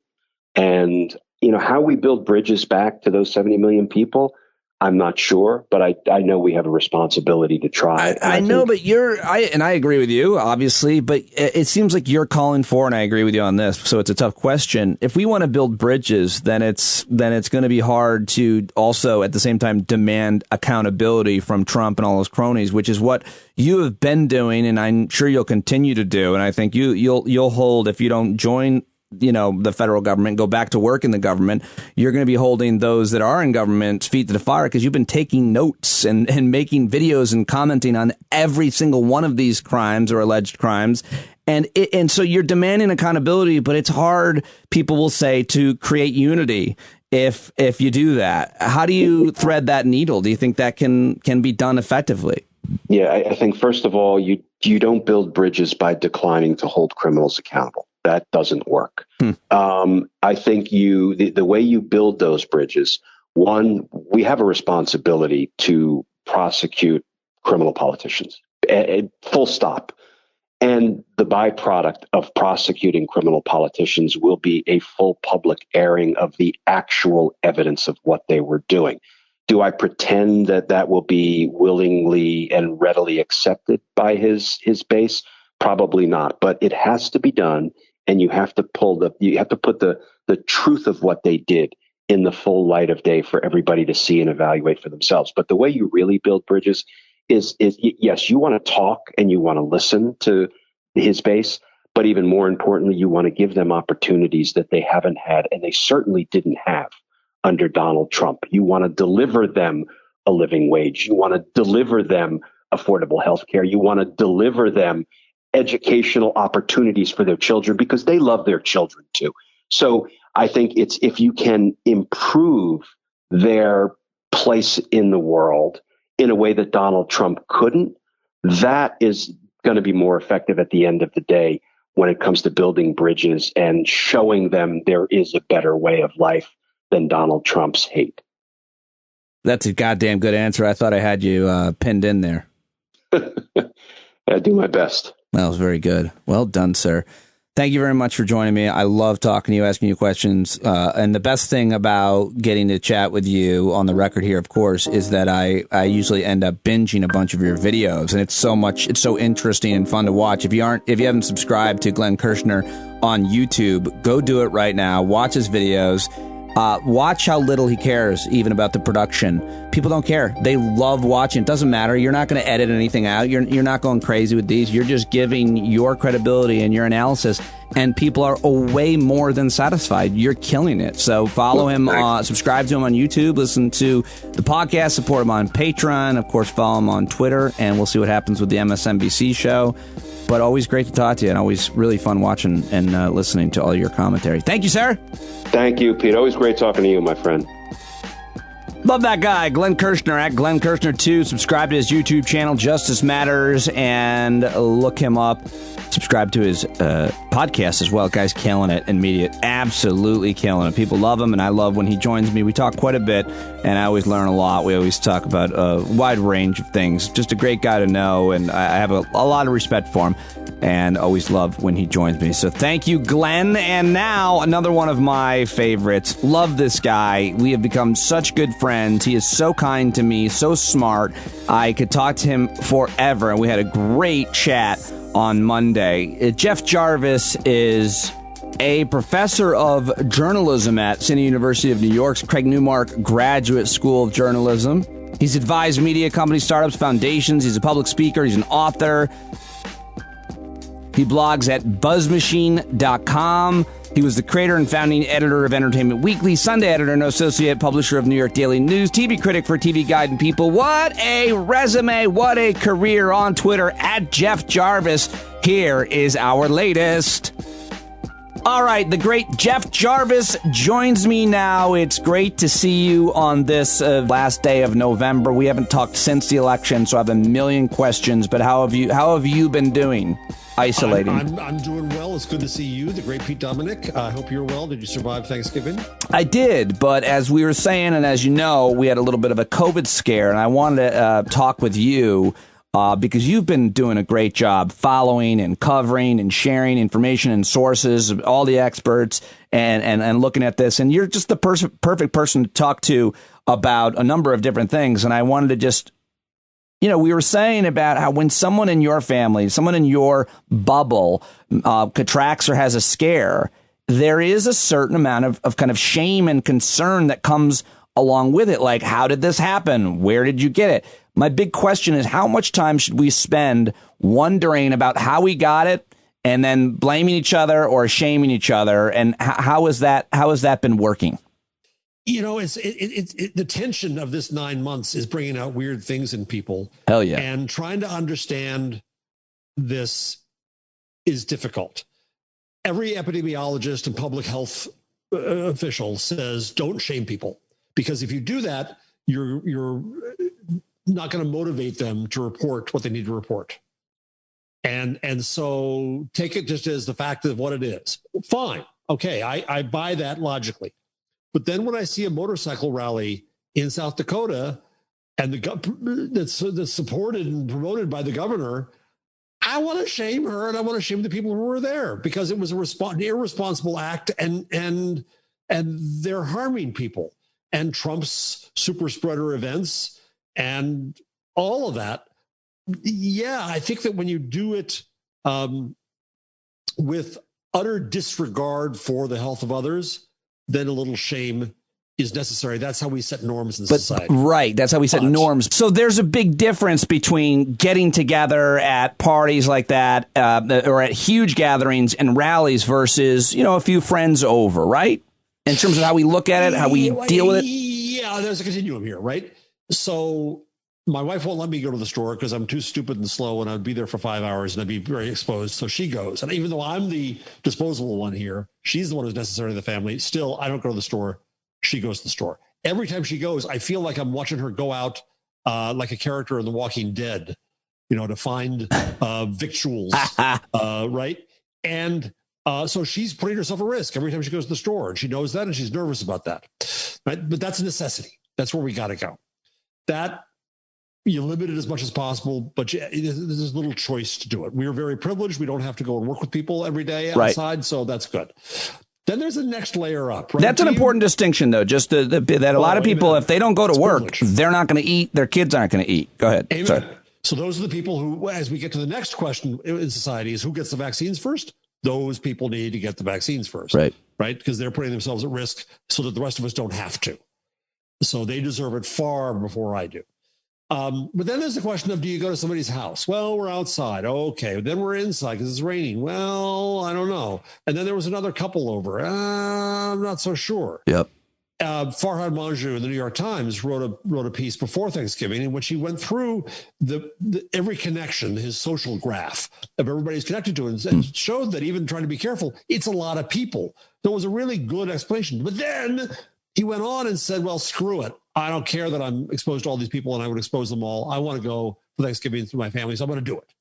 And, you know, how we build bridges back to those 70 million people, I'm not sure, but I know we have a responsibility to try. I know, but I agree with you, obviously, but it seems like you're calling for, and I agree with you on this, so it's a tough question. If we want to build bridges, then it's going to be hard to also at the same time demand accountability from Trump and all those cronies, which is what you have been doing, and I'm sure you'll continue to do. And I think you'll hold, if you don't join, you know, the federal government, go back to work in the government, you're going to be holding those that are in government feet to the fire, because you've been taking notes and making videos and commenting on every single one of these crimes or alleged crimes. And so you're demanding accountability, but it's hard, people will say, to create unity if you do that. How do you thread that needle? Do you think that can be done effectively? Yeah, I think, first of all, you don't build bridges by declining to hold criminals accountable. That doesn't work. I think the way you build those bridges, one, we have a responsibility to prosecute criminal politicians, full stop. And the byproduct of prosecuting criminal politicians will be a full public airing of the actual evidence of what they were doing. Do I pretend that will be willingly and readily accepted by his base? Probably not, but it has to be done. And you have to put the truth of what they did in the full light of day for everybody to see and evaluate for themselves. But the way you really build bridges is yes, you want to talk and you want to listen to his base, but even more importantly, you want to give them opportunities that they haven't had, and they certainly didn't have under Donald Trump. You want to deliver them a living wage. You want to deliver them affordable health care. You want to deliver them educational opportunities for their children, because they love their children too. So I think it's, if you can improve their place in the world in a way that Donald Trump couldn't, that is going to be more effective at the end of the day when it comes to building bridges and showing them there is a better way of life than Donald Trump's hate. That's a goddamn good answer. I thought I had you pinned in there. I do my best. That was very good. Well done, sir. Thank you very much for joining me. I love talking to you, asking you questions. And the best thing about getting to chat with you on the record here, of course, is that I usually end up binging a bunch of your videos, and it's so interesting and fun to watch. If you haven't subscribed to Glenn Kirschner on YouTube, go do it right now. Watch his videos. Watch how little he cares even about the production. People don't care. They love watching. It doesn't matter. You're not going to edit anything out. You're not going crazy with these. You're just giving your credibility and your analysis, and people are way more than satisfied. You're killing it. So follow him, subscribe to him on YouTube, listen to the podcast, support him on Patreon, of course, follow him on Twitter, and we'll see what happens with the MSNBC show. But always great to talk to you, and always really fun watching and listening to all your commentary. Thank you, sir. Thank you, Pete. Always great talking to you, my friend. Love that guy, Glenn Kirschner, at Glenn Kirschner 2. Subscribe to his YouTube channel, Justice Matters, and look him up. Subscribe to his podcast as well. Guy's killing it in media. Absolutely killing it. People love him, and I love when he joins me. We talk quite a bit, and I always learn a lot. We always talk about a wide range of things. Just a great guy to know, and I have a lot of respect for him, and always love when he joins me. So thank you, Glenn. And now, another one of my favorites. Love this guy. We have become such good friends. He is so kind to me, so smart. I could talk to him forever, and we had a great chat on Monday. Jeff Jarvis is a professor of journalism at City University of New York's Craig Newmark Graduate School of Journalism. He's advised media companies, startups, foundations. He's a public speaker. He's an author. He blogs at buzzmachine.com. He was the creator and founding editor of Entertainment Weekly, Sunday editor and associate publisher of New York Daily News, TV critic for TV Guide and People. What a resume, what a career. On Twitter, at Jeff Jarvis. Here is our latest. All right, the great Jeff Jarvis joins me now. It's great to see you on this last day of November. We haven't talked since the election, so I have a million questions, but how have you been doing? Isolating. I'm doing well. It's good to see you, the great Pete Dominic. I hope you're well. Did you survive Thanksgiving? I did, but as we were saying, and as you know, we had a little bit of a COVID scare, and I wanted to talk with you because you've been doing a great job following and covering and sharing information and sources, all the experts, and looking at this. And you're just the perfect person to talk to about a number of different things. And I wanted to just, we were saying about how when someone in your family, someone in your bubble contracts or has a scare, there is a certain amount of kind of shame and concern that comes along with it. Like, how did this happen? Where did you get it? My big question is, how much time should we spend wondering about how we got it and then blaming each other or shaming each other? And how has that been working? It's the tension of this 9 months is bringing out weird things in people. Hell yeah. And trying to understand this is difficult. Every epidemiologist and public health official says, don't shame people, because if you do that, you're not going to motivate them to report what they need to report. And so take it just as the fact of what it is. Fine. Okay. I buy that logically. But then when I see a motorcycle rally in South Dakota and that's supported and promoted by the governor, I want to shame her and I want to shame the people who were there, because it was an irresponsible act and they're harming people. And Trump's super spreader events and all of that. Yeah, I think that when you do it with utter disregard for the health of others, then a little shame is necessary. That's how we set norms in society. Right. That's how we set norms. So there's a big difference between getting together at parties like that or at huge gatherings and rallies versus, a few friends over, right? In terms of how we look at it, how we deal with it. Yeah, there's a continuum here, right? So my wife won't let me go to the store because I'm too stupid and slow, and I'd be there for 5 hours and I'd be very exposed. So she goes. And even though I'm the disposable one here, she's the one who's necessary to the family. Still, I don't go to the store. She goes to the store. Every time she goes, I feel like I'm watching her go out like a character in The Walking Dead, to find victuals, right? And so she's putting herself at risk every time she goes to the store, and she knows that, and she's nervous about that, right? But that's a necessity. That's where we got to go. That You limit it as much as possible, but there's little choice to do it. We are very privileged. We don't have to go and work with people every day outside, so that's good. Then there's the next layer up. Right? That's an important distinction, though, just that a lot of people, if they don't go to work, they're not going to eat. Their kids aren't going to eat. Go ahead. Amen. Sorry. So those are the people who, as we get to the next question in society, is who gets the vaccines first? Those people need to get the vaccines first. Right? Because they're putting themselves at risk so that the rest of us don't have to. So they deserve it far before I do. But then there's the question of, do you go to somebody's house? Well, we're outside. Okay. Then we're inside because it's raining. Well, I don't know. And then there was another couple over. I'm not so sure. Yep. Farhad Manjoo in the New York Times wrote a piece before Thanksgiving in which he went through the every connection, his social graph of everybody's connected to it, and showed that even trying to be careful, it's a lot of people. There was a really good explanation. But then he went on and said, well, screw it. I don't care that I'm exposed to all these people and I would expose them all. I want to go for Thanksgiving with my family, so I'm going to do it,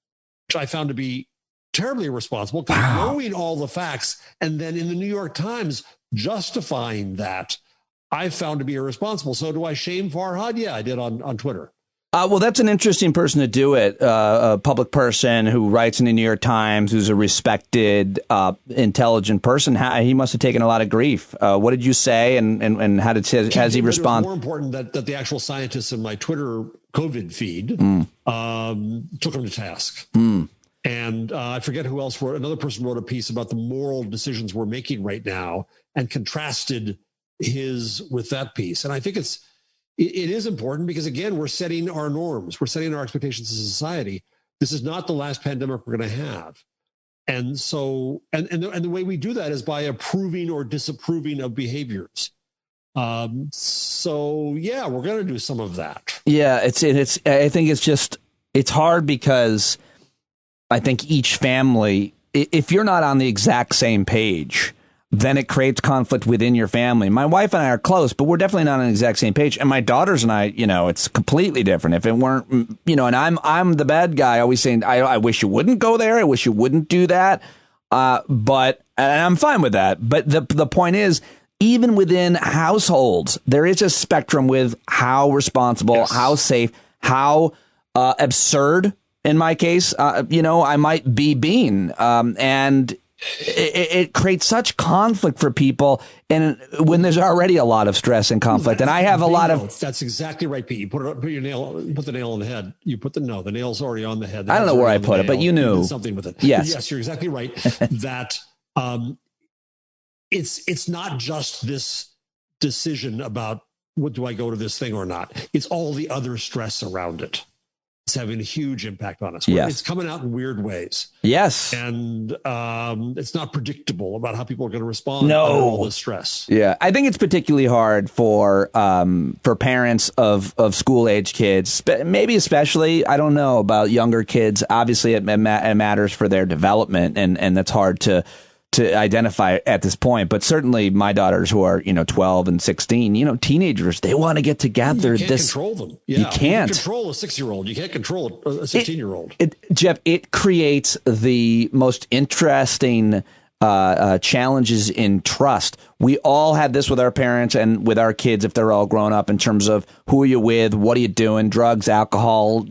which I found to be terribly irresponsible, knowing all the facts. And then in the New York Times, justifying that, I found to be irresponsible. So do I shame Farhad? Yeah, I did on Twitter. Well, that's an interesting person to do it. A public person who writes in the New York Times, who's a respected, intelligent person. He must have taken a lot of grief. What did you say, and how has he respond? It was more important that the actual scientists in my Twitter COVID feed took him to task. And I forget who else wrote. Another person wrote a piece about the moral decisions we're making right now and contrasted his with that piece. And I think it is important because, again, we're setting our norms. We're setting our expectations as a society. This is not the last pandemic we're going to have. And so, and the way we do that is by approving or disapproving of behaviors. So yeah, we're going to do some of that. Yeah. I think it's hard because I think each family, if you're not on the exact same page, then it creates conflict within your family. My wife and I are close, but we're definitely not on the exact same page. And my daughters and I, it's completely different. If it weren't, and I'm the bad guy, always saying, I wish you wouldn't go there. I wish you wouldn't do that. But I'm fine with that. But the point is, even within households, there is a spectrum with how responsible, how safe, how absurd, in my case, I might be being. And it creates such conflict for people, and when there's already a lot of stress and conflict, and I have a lot of. That's exactly right, Pete. You put the nail on the head. The nail's already on the head. I don't know where I put it, but you knew something with it. Yes, you're exactly right. That it's not just this decision about what do I go to this thing or not. It's all the other stress around it. It's having a huge impact on us. Yes. It's coming out in weird ways. Yes. And it's not predictable about how people are going to respond to all this stress. Yeah. I think it's particularly hard for parents of school-age kids, maybe especially, I don't know, about younger kids. Obviously, it matters for their development, and that's hard to identify at this point. But certainly my daughters who are, 12 and 16, teenagers, they want to get together. You can't control them. Yeah, you can't. You can control a 6-year-old. You can't control a 16-year-old. Jeff, it creates the most interesting challenges in trust. We all had this with our parents and with our kids if they're all grown up, in terms of who are you with, what are you doing, drugs, alcohol,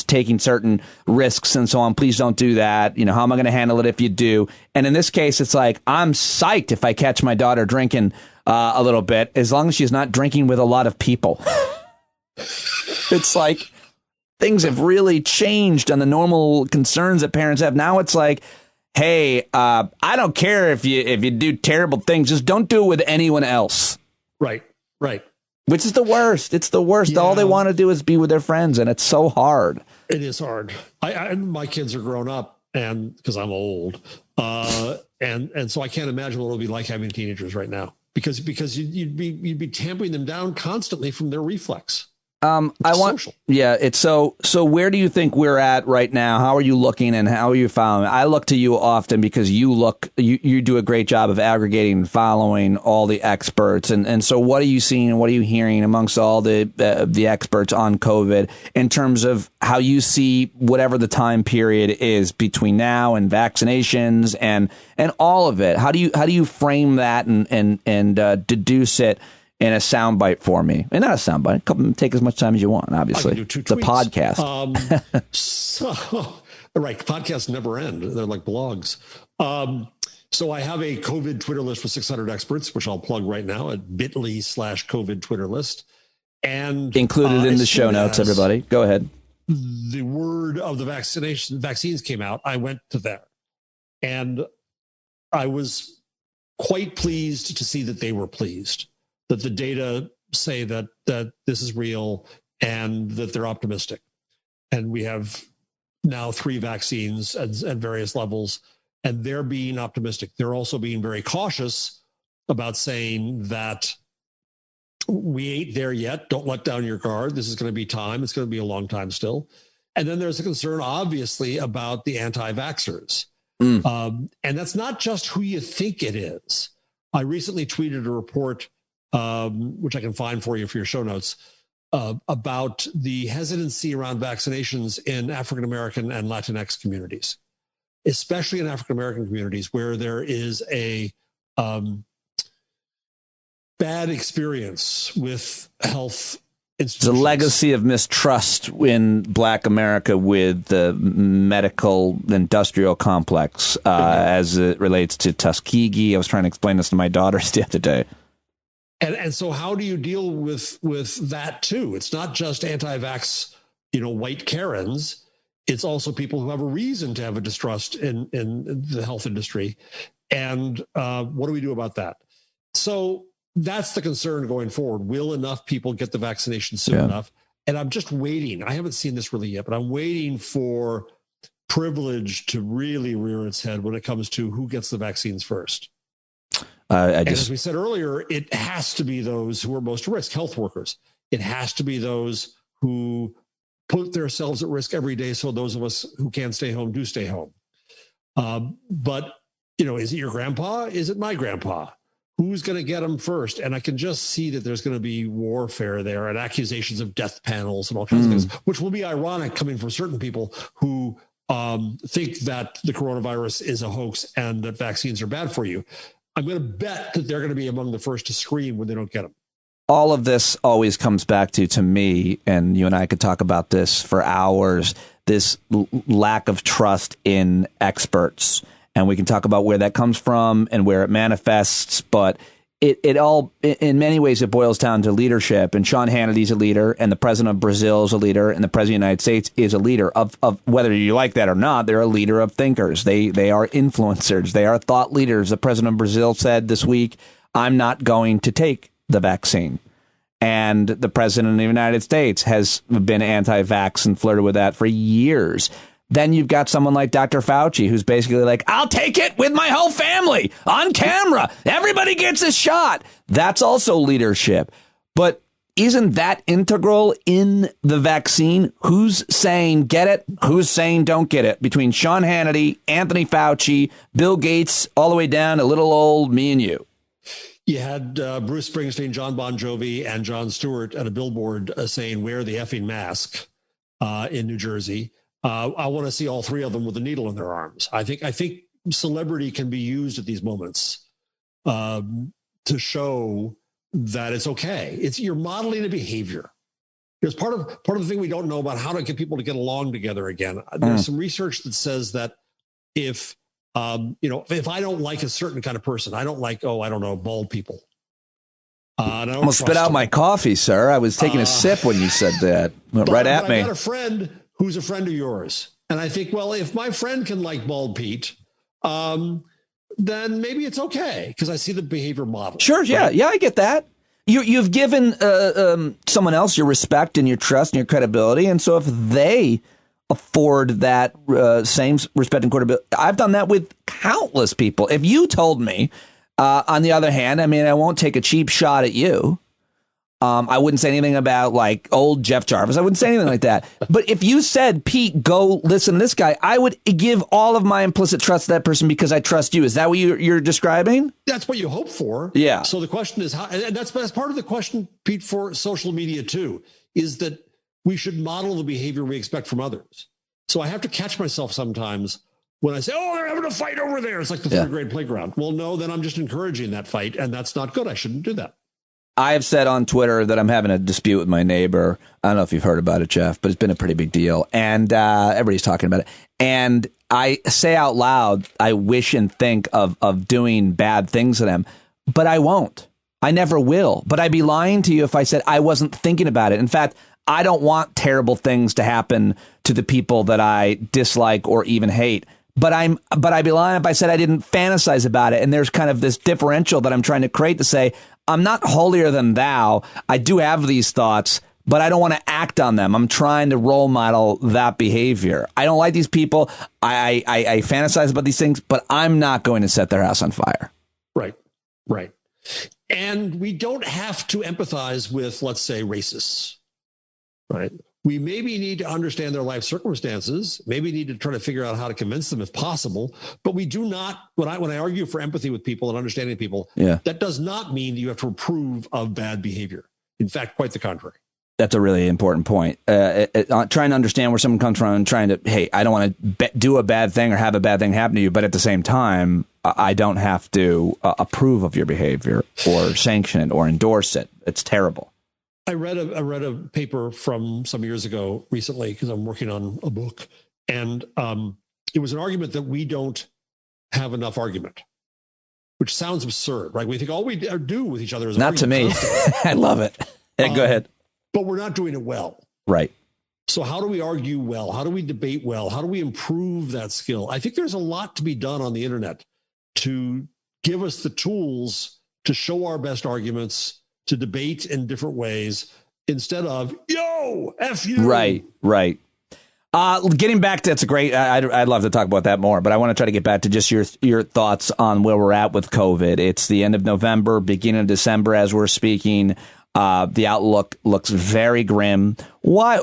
taking certain risks and so on. Please don't do that. How am I going to handle it if you do? And in this case, it's like, I'm psyched if I catch my daughter drinking a little bit, as long as she's not drinking with a lot of people. It's like things have really changed on the normal concerns that parents have. Now it's like, hey, I don't care if you do terrible things. Just don't do it with anyone else. Right. Which is the worst. It's the worst. Yeah. All they want to do is be with their friends, and it's so hard. It is hard. My kids are grown up, and because I'm old, and so I can't imagine what it'll be like having teenagers right now, because you'd be tamping them down constantly from their reflex. It's so where do you think we're at right now? How are you looking, and how are you following? I look to you often because you do a great job of aggregating and following all the experts. And so what are you seeing and what are you hearing amongst all the experts on COVID in terms of how you see whatever the time period is between now and vaccinations and all of it? How do you frame that and deduce it in a soundbite for me. And not a soundbite. Take as much time as you want, obviously. I can do 2 the tweets. podcast. Right. Podcasts never end. They're like blogs. So I have a COVID Twitter list with 600 experts, which I'll plug right now at bit.ly/COVID Twitter list. And included in the show notes, everybody. Go ahead. The word of the vaccines came out. I went to there. And I was quite pleased to see that they were pleased, that the data say that this is real and that they're optimistic. And we have now 3 vaccines at various levels, and they're being optimistic. They're also being very cautious about saying that we ain't there yet. Don't let down your guard. This is going to be time. It's going to be a long time still. And then there's a concern, obviously, about the anti-vaxxers. And that's not just who you think it is. I recently tweeted a report, which I can find for you for your show notes, about the hesitancy around vaccinations in African-American and Latinx communities, especially in African-American communities where there is a bad experience with health institutions. There's a legacy of mistrust in Black America with the medical industrial complex as it relates to Tuskegee. I was trying to explain this to my daughters the other day. And so how do you deal with that too? It's not just anti-vax, white Karens. It's also people who have a reason to have a distrust in the health industry. And what do we do about that? So that's the concern going forward. Will enough people get the vaccination soon enough? And I'm just waiting. I haven't seen this really yet, but I'm waiting for privilege to really rear its head when it comes to who gets the vaccines first. As we said earlier, it has to be those who are most at risk, health workers. It has to be those who put themselves at risk every day so those of us who can stay home do stay home. But, is it your grandpa? Is it my grandpa? Who's going to get them first? And I can just see that there's going to be warfare there and accusations of death panels and all kinds of things, which will be ironic coming from certain people who think that the coronavirus is a hoax and that vaccines are bad for you. I'm going to bet that they're going to be among the first to scream when they don't get them. All of this always comes back to me, and you and I could talk about this for hours, this lack of trust in experts. And we can talk about where that comes from and where it manifests. But it all, in many ways, it boils down to leadership. And Sean Hannity's a leader, and the president of Brazil is a leader, and the president of the United States is a leader of whether you like that or not. They're a leader of thinkers. They are influencers. They are thought leaders. The president of Brazil said this week, I'm not going to take the vaccine. And the president of the United States has been anti-vax and flirted with that for years. Then you've got someone like Dr. Fauci, who's basically like, I'll take it with my whole family on camera. Everybody gets a shot. That's also leadership. But isn't that integral in the vaccine? Who's saying get it? Who's saying don't get it? Between Sean Hannity, Anthony Fauci, Bill Gates, all the way down to little old me and you. You had Bruce Springsteen, John Bon Jovi, and Jon Stewart at a billboard saying, wear the effing mask in New Jersey. I want to see all 3 of them with a needle in their arms. I think celebrity can be used at these moments to show that it's okay. You're modeling a behavior. There's part of the thing we don't know about how to get people to get along together again. There's some research that says that if I don't like a certain kind of person, I don't like, bald people. I'm going to spit out my coffee, sir. I was taking a sip when you said that. Right at me. I got a friend who's a friend of yours. And I think, well, if my friend can like Bald Pete, then maybe it's okay because I see the behavior model. Sure, yeah, right? Yeah, I get that. You've given someone else your respect and your trust and your credibility, and so if they afford that same respect and credibility, I've done that with countless people. If you told me, on the other hand, I won't take a cheap shot at you. I wouldn't say anything about like old Jeff Jarvis. I wouldn't say anything like that. But if you said, Pete, go listen to this guy, I would give all of my implicit trust to that person because I trust you. Is that what you're describing? That's what you hope for. Yeah. So the question is how, and that's part of the question, Pete, for social media too, is that we should model the behavior we expect from others. So I have to catch myself sometimes when I say, oh, they're having a fight over there. It's like the third grade playground. Well, no, then I'm just encouraging that fight. And that's not good. I shouldn't do that. I have said on Twitter that I'm having a dispute with my neighbor. I don't know if you've heard about it, Jeff, but it's been a pretty big deal. And everybody's talking about it. And I say out loud, I wish and think of doing bad things to them, but I won't. I never will. But I'd be lying to you if I said I wasn't thinking about it. In fact, I don't want terrible things to happen to the people that I dislike or even hate. But I'd be lying if I said I didn't fantasize about it. And there's kind of this differential that I'm trying to create to say, I'm not holier than thou. I do have these thoughts, but I don't want to act on them. I'm trying to role model that behavior. I don't like these people. I fantasize about these things, but I'm not going to set their house on fire. Right. And we don't have to empathize with, let's say, racists. Right. We maybe need to understand their life circumstances, maybe need to try to figure out how to convince them if possible. But we do not, when I argue for empathy with people and understanding people, that does not mean that you have to approve of bad behavior. In fact, quite the contrary. That's a really important point. Trying to understand where someone comes from and trying to, hey, I don't want to do a bad thing or have a bad thing happen to you. But at the same time, I don't have to approve of your behavior or sanction it or endorse it. It's terrible. I read a paper from some years ago recently because I'm working on a book, and it was an argument that we don't have enough argument, which sounds absurd, right? We think all we do with each other is not to me. I love it. Go ahead. But we're not doing it well. Right. So how do we argue well? How do we debate well? How do we improve that skill? I think there's a lot to be done on the internet to give us the tools to show our best arguments, to debate in different ways instead of, yo, F you. Right. Getting back to, that's a great, I'd love to talk about that more, but I want to try to get back to just your thoughts on where we're at with COVID. It's the end of November, beginning of December as we're speaking. The outlook looks very grim. Why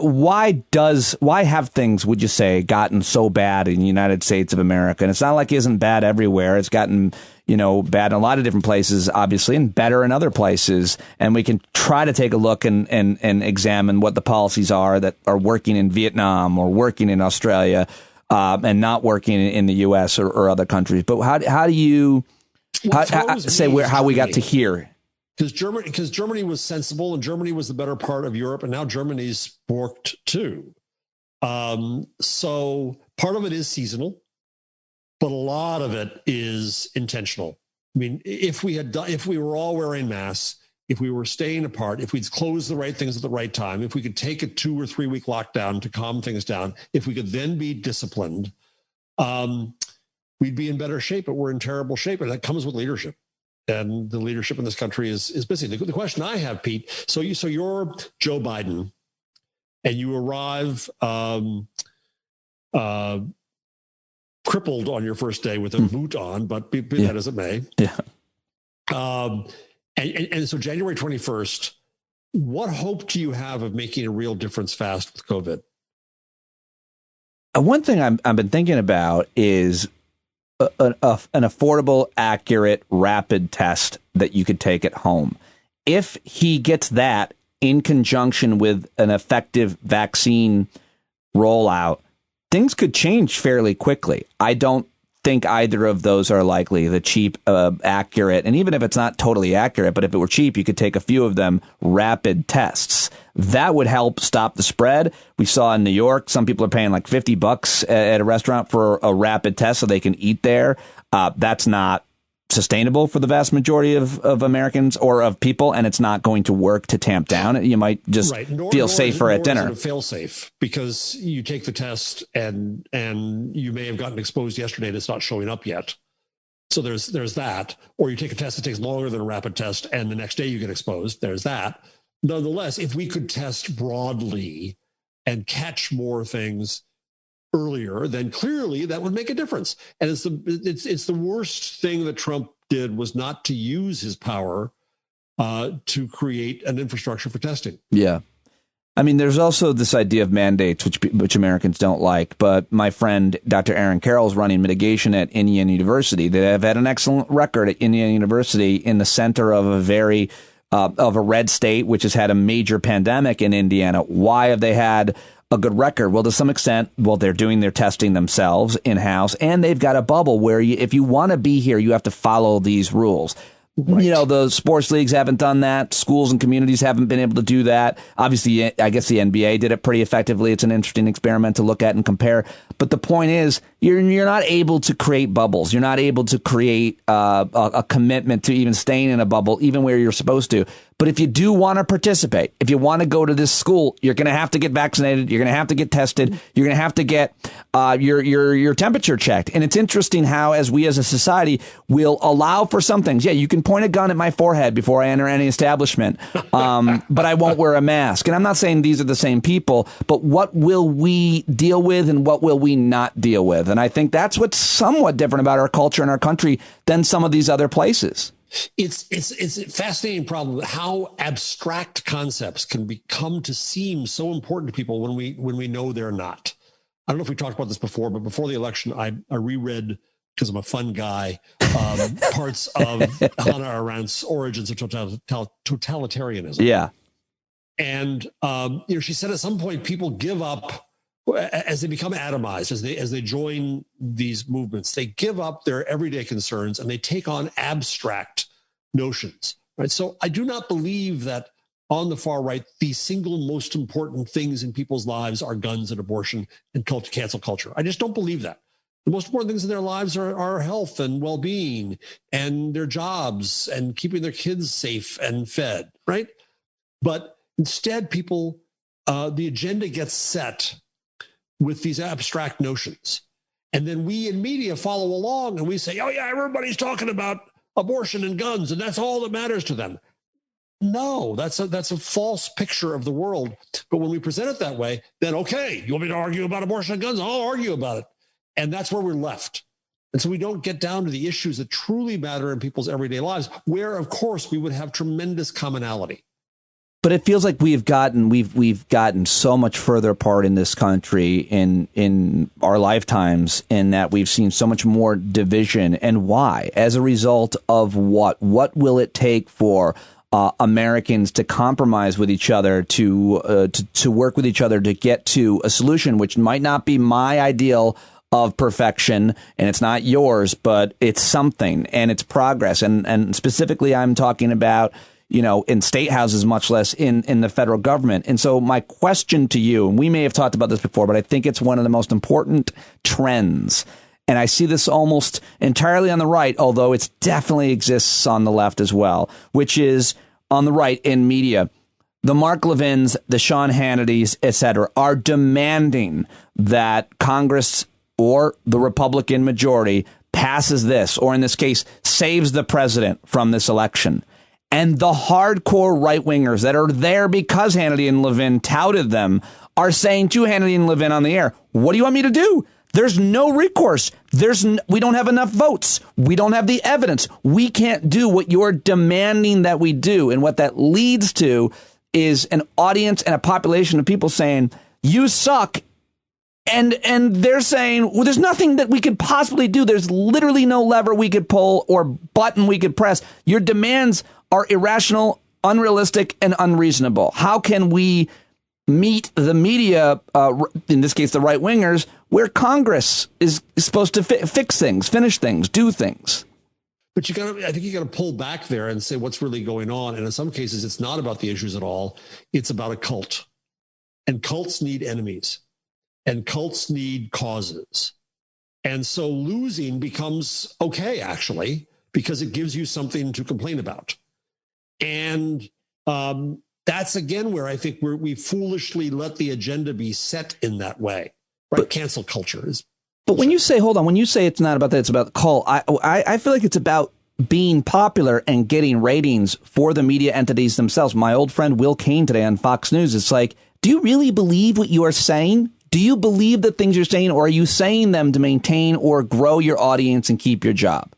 have things, would you say, gotten so bad in the United States of America? And it's not like it isn't bad everywhere. It's gotten, bad in a lot of different places, obviously, and better in other places. And we can try to take a look and examine what the policies are that are working in Vietnam or working in Australia, and not working in the U.S. or other countries. But how do you say how we got to here? Because Germany was sensible, and Germany was the better part of Europe, and now Germany's borked too. So part of it is seasonal, but a lot of it is intentional. I mean, if we were all wearing masks, if we were staying apart, if we'd closed the right things at the right time, if we could take a 2 or 3 week lockdown to calm things down, if we could then be disciplined, we'd be in better shape. But we're in terrible shape, and that comes with leadership. And the leadership in this country is busy. The question I have, Pete, so you're Joe Biden, and you arrive crippled on your first day with a boot on, but be that as it may. Yeah. And so January 21st, what hope do you have of making a real difference fast with COVID? One thing I've been thinking about is an affordable, accurate, rapid test that you could take at home. If he gets that in conjunction with an effective vaccine rollout, things could change fairly quickly. I don't think either of those are likely. The cheap, accurate, and even if it's not totally accurate, but if it were cheap, you could take a few of them, rapid tests. That would help stop the spread. We saw in New York, some people are paying like $50 at a restaurant for a rapid test so they can eat there. That's not sustainable for the vast majority of Americans or of people, and it's not going to work to tamp down. You might just feel safer at dinner. Fail safe because you take the test and you may have gotten exposed yesterday and it's not showing up yet. So there's that. Or you take a test that takes longer than a rapid test and the next day you get exposed. There's that. Nonetheless, if we could test broadly and catch more things earlier, then clearly that would make a difference. And it's the worst thing that Trump did was not to use his power to create an infrastructure for testing. Yeah. I mean, there's also this idea of mandates, which Americans don't like. But my friend, Dr. Aaron Carroll, is running mitigation at Indiana University. They have had an excellent record at Indiana University in the center of a red state, which has had a major pandemic in Indiana. Why have they had a good record? Well, to some extent, they're doing their testing themselves in-house, and they've got a bubble where if you want to be here, you have to follow these rules. Right. You know, the sports leagues haven't done that. Schools and communities haven't been able to do that. Obviously, I guess the NBA did it pretty effectively. It's an interesting experiment to look at and compare. But the point is, you're not able to create bubbles. You're not able to create a commitment to even staying in a bubble, even where you're supposed to. But if you do want to participate, if you want to go to this school, you're going to have to get vaccinated. You're going to have to get tested. You're going to have to get your temperature checked. And it's interesting how, as we as a society will allow for some things. Yeah, you can point a gun at my forehead before I enter any establishment, but I won't wear a mask. And I'm not saying these are the same people, but what will we deal with and what will we not deal with? And I think that's what's somewhat different about our culture and our country than some of these other places. It's a fascinating problem how abstract concepts can become to seem so important to people when we know they're not. I don't know if we talked about this before, but before the election, I reread, because I'm a fun guy, parts of Hannah Arendt's Origins of Totalitarianism. Yeah. And she said at some point people give up as they become atomized, as they join these movements, they give up their everyday concerns and they take on abstract notions. Right. So I do not believe that on the far right, the single most important things in people's lives are guns and abortion and cancel culture. I just don't believe that. The most important things in their lives are health and well-being and their jobs and keeping their kids safe and fed. Right. But instead, people, the agenda gets set with these abstract notions. And then we in media follow along and we say, oh yeah, everybody's talking about abortion and guns and that's all that matters to them. No, that's a false picture of the world. But when we present it that way, then okay, you want me to argue about abortion and guns? I'll argue about it. And that's where we're left. And so we don't get down to the issues that truly matter in people's everyday lives, where of course we would have tremendous commonality. But it feels like we've gotten so much further apart in this country in our lifetimes, in that we've seen so much more division. And why? As a result of what? What will it take for Americans to compromise with each other, to work with each other to get to a solution, which might not be my ideal of perfection, and it's not yours, but it's something, and it's progress. And specifically, I'm talking about, in state houses, much less in the federal government. And so my question to you, and we may have talked about this before, but I think it's one of the most important trends. And I see this almost entirely on the right, although it definitely exists on the left as well, which is on the right in media. The Mark Levins, the Sean Hannitys, et cetera, are demanding that Congress or the Republican majority passes this, or in this case, saves the president from this election. And the hardcore right-wingers that are there because Hannity and Levin touted them are saying to Hannity and Levin on the air, what do you want me to do? There's no recourse. We don't have enough votes. We don't have the evidence. We can't do what you're demanding that we do. And what that leads to is an audience and a population of people saying, you suck. And they're saying, well, there's nothing that we could possibly do. There's literally no lever we could pull or button we could press. Your demands are irrational, unrealistic, and unreasonable. How can we meet the media, in this case, the right wingers, where Congress is supposed to fix things, finish things, do things? But I think you got to pull back there and say what's really going on. And in some cases, it's not about the issues at all. It's about a cult. And cults need enemies. And cults need causes. And so losing becomes okay, actually, because it gives you something to complain about. And that's, again, where I think we foolishly let the agenda be set in that way. Right? But cancel culture is. But when you say, hold on, when you say it's not about that, it's about the cult, I feel like it's about being popular and getting ratings for the media entities themselves. My old friend Will Cain today on Fox News, it's like, do you really believe what you are saying? Do you believe the things you're saying, or are you saying them to maintain or grow your audience and keep your job?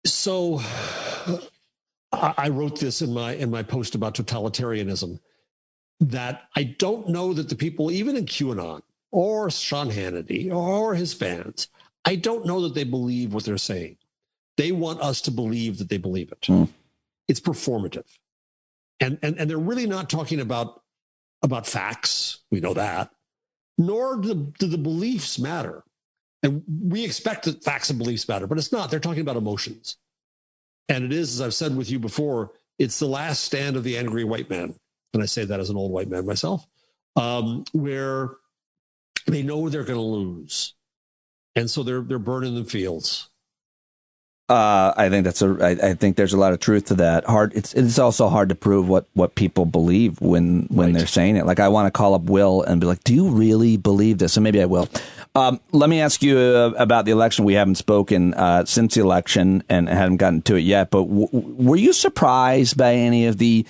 So I wrote this in my post about totalitarianism, that I don't know that the people, even in QAnon or Sean Hannity or his fans, I don't know that they believe what they're saying. They want us to believe that they believe it. It's performative. And they're really not talking about facts. We know that. Nor do the beliefs matter. And we expect that facts and beliefs matter, but it's not. They're talking about emotions. And it is, as I've said with you before, it's the last stand of the angry white man. And I say that as an old white man myself, where they know they're going to lose. And so they're burning the fields. I think there's a lot of truth to that. It's also hard to prove what people believe when they're saying it. Like, I want to call up Will and be like, do you really believe this? And maybe I will. Let me ask you about the election. We haven't spoken since the election and haven't gotten to it yet. But were you surprised by any of the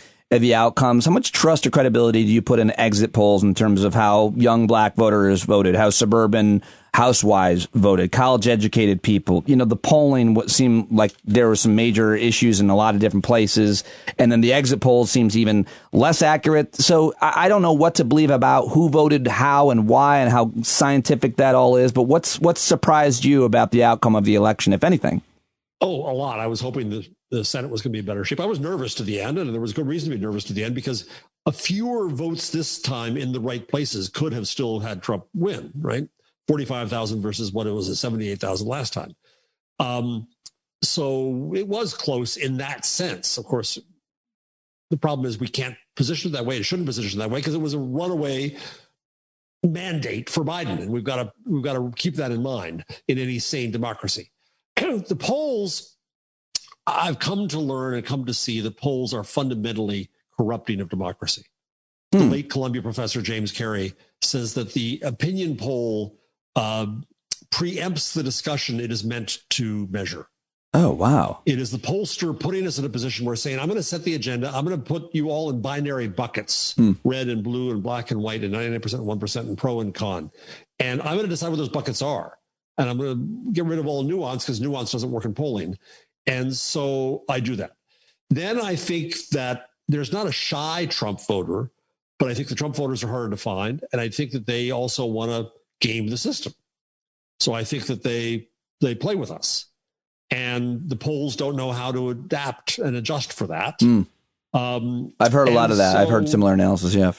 outcomes? How much trust or credibility do you put in exit polls in terms of how young black voters voted, how suburban housewives voted, college-educated people? You know, the polling, what seemed like there were some major issues in a lot of different places, and then the exit polls seems even less accurate. So I don't know what to believe about who voted how and why and how scientific that all is, but what's surprised you about the outcome of the election, if anything? Oh, a lot. I was hoping the Senate was going to be in better shape. I was nervous to the end, and there was good reason to be nervous to the end, because a fewer votes this time in the right places could have still had Trump win, right? 45,000 versus what it was at 78,000 last time. So it was close in that sense. Of course, the problem is we can't position it that way. It shouldn't position it that way because it was a runaway mandate for Biden, and we've got to keep that in mind in any sane democracy. The polls, I've come to learn and come to see that polls are fundamentally corrupting of democracy. The late Columbia professor James Carey says that the opinion poll preempts the discussion it is meant to measure. Oh, wow. It is the pollster putting us in a position where saying, I'm going to set the agenda. I'm going to put you all in binary buckets, red and blue and black and white and 99% and 1% and pro and con. And I'm going to decide what those buckets are. And I'm going to get rid of all nuance because nuance doesn't work in polling. And so I do that. Then I think that there's not a shy Trump voter, but I think the Trump voters are harder to find. And I think that they also want to game the system. So I think that they play with us. And the polls don't know how to adapt and adjust for that. I've heard a lot of that. I've heard similar analysis. Yeah.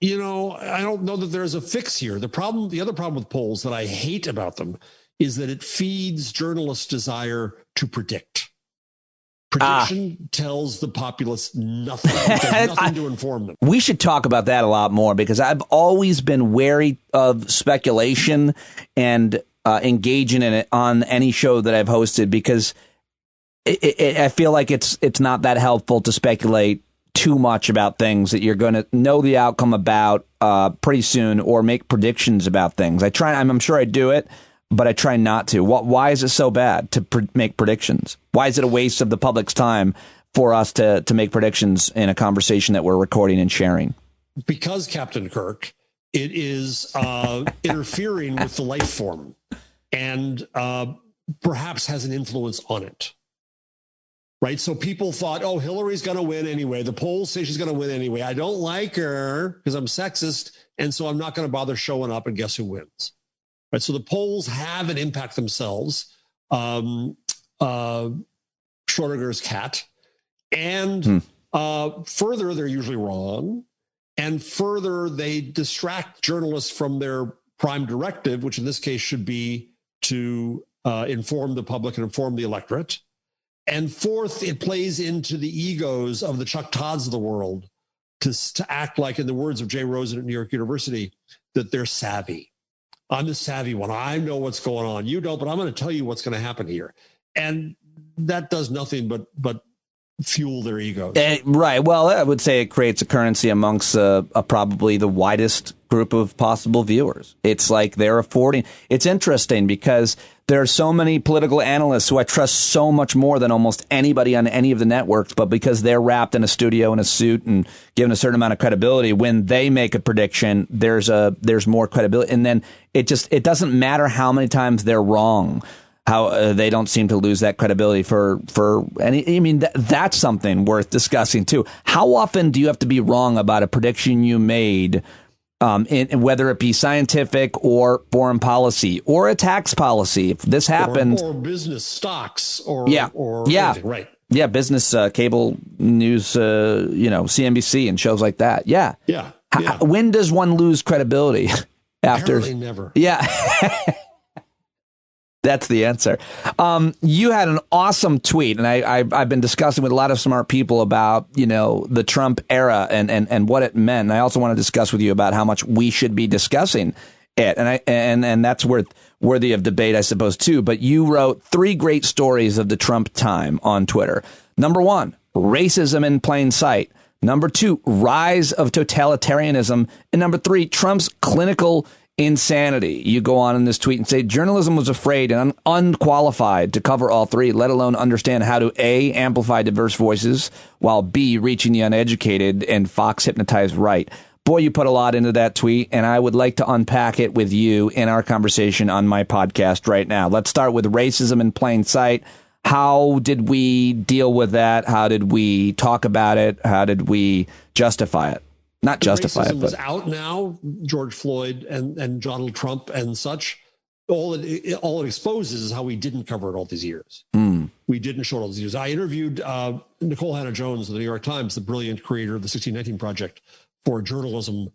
You know, I don't know that there's a fix here. The other problem with polls that I hate about them is that it feeds journalists' desire to predict. Prediction tells the populace nothing. There's nothing to inform them. We should talk about that a lot more because I've always been wary of speculation and engaging in it on any show that I've hosted because I feel like it's not that helpful to speculate too much about things that you're going to know the outcome about pretty soon or make predictions about things. I'm sure I do it, but I try not to. Why is it so bad to make predictions? Why is it a waste of the public's time for us to make predictions in a conversation that we're recording and sharing? Because, Captain Kirk, it is interfering with the life form and perhaps has an influence on it. Right. So people thought, oh, Hillary's going to win anyway. The polls say she's going to win anyway. I don't like her because I'm sexist. And so I'm not going to bother showing up. And guess who wins? Right. So the polls have an impact themselves. Schrödinger's cat. And further, they're usually wrong. And further, they distract journalists from their prime directive, which in this case should be to inform the public and inform the electorate. And fourth, it plays into the egos of the Chuck Todds of the world to act like, in the words of Jay Rosen at New York University, that they're savvy. I'm the savvy one. I know what's going on. You don't, but I'm going to tell you what's going to happen here. And that does nothing but fuel their egos. Right. Well, I would say it creates a currency amongst probably the widest group of possible viewers. It's like they're affording. It's interesting because there are so many political analysts who I trust so much more than almost anybody on any of the networks, but because they're wrapped in a studio in a suit and given a certain amount of credibility, when they make a prediction, there's more credibility. And then it doesn't matter how many times they're wrong. How they don't seem to lose that credibility for any. I mean, that's something worth discussing too. How often do you have to be wrong about a prediction you made, whether it be scientific or foreign policy or a tax policy? If this happened, or business stocks, or anything, right? Yeah, business, cable news, CNBC and shows like that. Yeah. When does one lose credibility? After Apparently never. Yeah. That's the answer. You had an awesome tweet, and I've been discussing with a lot of smart people about, the Trump era and what it meant. And I also want to discuss with you about how much we should be discussing it. And that's worthy of debate, I suppose, too. But you wrote 3 great stories of the Trump time on Twitter. Number 1, racism in plain sight. Number 2, rise of totalitarianism. And number 3, Trump's clinical insanity. You go on in this tweet and say journalism was afraid and unqualified to cover all 3, let alone understand how to A, amplify diverse voices, while B, reaching the uneducated and Fox hypnotized right. Boy, you put a lot into that tweet, and I would like to unpack it with you in our conversation on my podcast right now. Let's start with racism in plain sight. How did we deal with that? How did we talk about it? How did we justify it? Not justify it, but is out now. George Floyd and Donald Trump and such. All it exposes is how we didn't cover it all these years. We didn't show it all these years. I interviewed Nicole Hannah-Jones of the New York Times, the brilliant creator of the 1619 Project, for a journalism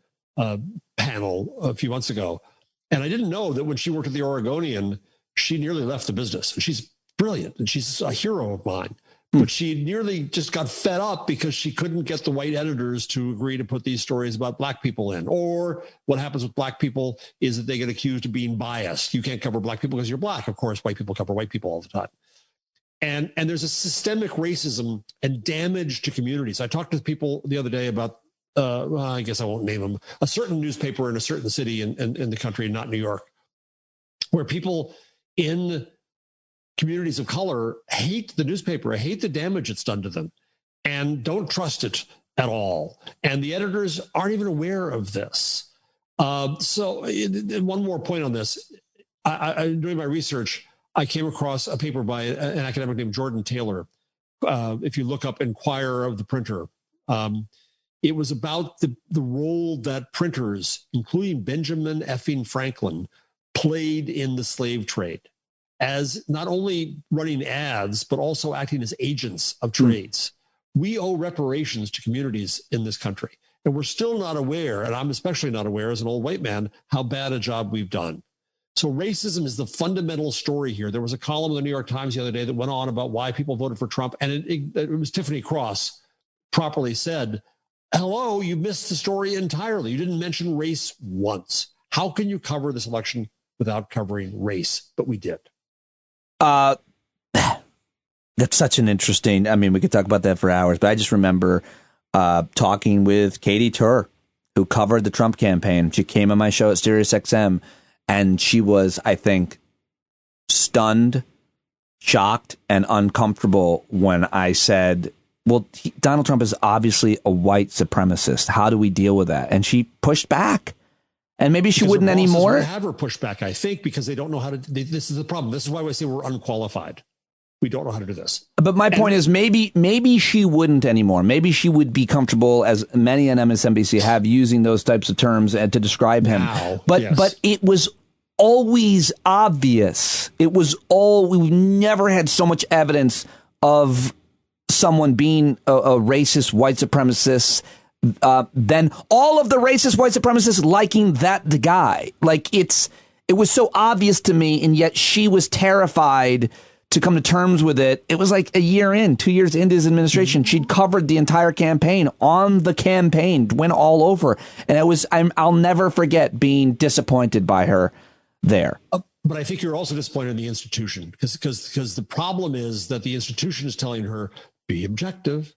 panel a few months ago. And I didn't know that when she worked at the Oregonian, she nearly left the business. She's brilliant, and she's a hero of mine. But she nearly just got fed up because she couldn't get the white editors to agree to put these stories about black people in. Or what happens with black people is that they get accused of being biased. You can't cover black people because you're black. Of course, white people cover white people all the time. And there's a systemic racism and damage to communities. I talked to people the other day about, I guess I won't name them, a certain newspaper in a certain city in the country, not New York, where people in communities of color hate the newspaper, hate the damage it's done to them, and don't trust it at all. And the editors aren't even aware of this. So one more point on this. Doing my research, I came across a paper by an academic named Jordan Taylor. If you look up Inquirer of the Printer, it was about the role that printers, including Benjamin effing Franklin, played in the slave trade, as not only running ads, but also acting as agents of trades. We owe reparations to communities in this country. And we're still not aware, and I'm especially not aware as an old white man, how bad a job we've done. So racism is the fundamental story here. There was a column in the New York Times the other day that went on about why people voted for Trump. And it was Tiffany Cross properly said, hello, you missed the story entirely. You didn't mention race once. How can you cover this election without covering race? But we did. That's such an interesting, we could talk about that for hours, but I just remember talking with Katie Tur, who covered the Trump campaign. She came on my show at SiriusXM, and she was, I think, stunned, shocked, and uncomfortable when I said, well, Donald Trump is obviously a white supremacist. How do we deal with that? And she pushed back. And maybe she wouldn't anymore. Have her push back, I think, because they don't know how to. This is the problem. This is why I say we're unqualified. We don't know how to do this. But my point is, maybe she wouldn't anymore. Maybe she would be comfortable, as many on MSNBC have, using those types of terms to describe him. But it was always obvious. We never had so much evidence of someone being a racist, white supremacist. Then all of the racist white supremacists liking the guy. Like it was so obvious to me, and yet she was terrified to come to terms with it. It was like 2 years into his administration. She'd covered the entire campaign, on the campaign, went all over. And I'll never forget being disappointed by her there. But I think you're also disappointed in the institution, because the problem is that the institution is telling her, be objective.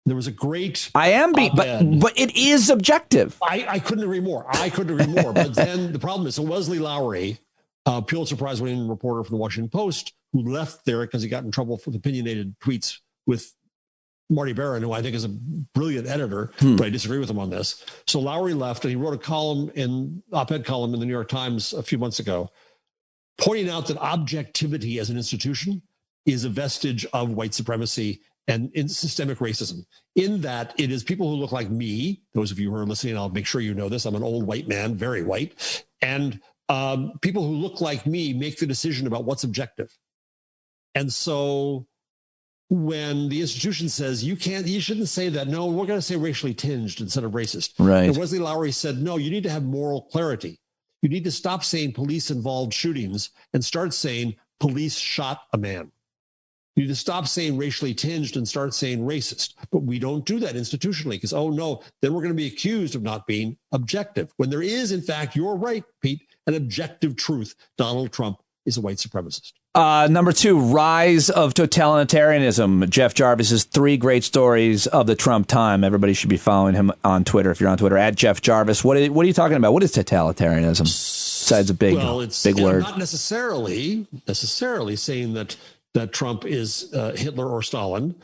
There was a great. I am being, but it is objective. I couldn't agree more. But then the problem is, so Wesley Lowery, Pulitzer Prize winning reporter from the Washington Post, who left there because he got in trouble for opinionated tweets with Marty Barron, who I think is a brilliant editor, but I disagree with him on this. So Lowery left, and he wrote an op-ed column in the New York Times a few months ago, pointing out that objectivity as an institution is a vestige of white supremacy and in systemic racism, in that it is people who look like me. Those of you who are listening, I'll make sure you know this. I'm an old white man, very white. And people who look like me make the decision about what's objective. And so when the institution says, you shouldn't say that. No, we're going to say racially tinged instead of racist. Right. And Wesley Lowery said, no, you need to have moral clarity. You need to stop saying police-involved shootings and start saying police shot a man. You need to stop saying racially tinged and start saying racist. But we don't do that institutionally because, oh, no, then we're going to be accused of not being objective. When there is, in fact, you're right, Pete, an objective truth. Donald Trump is a white supremacist. Number 2, rise of totalitarianism. Jeff Jarvis's 3 great stories of the Trump time. Everybody should be following him on Twitter. If you're on Twitter, at Jeff Jarvis. What are you talking about? What is totalitarianism? Besides a big word. Not necessarily saying that Trump is Hitler or Stalin,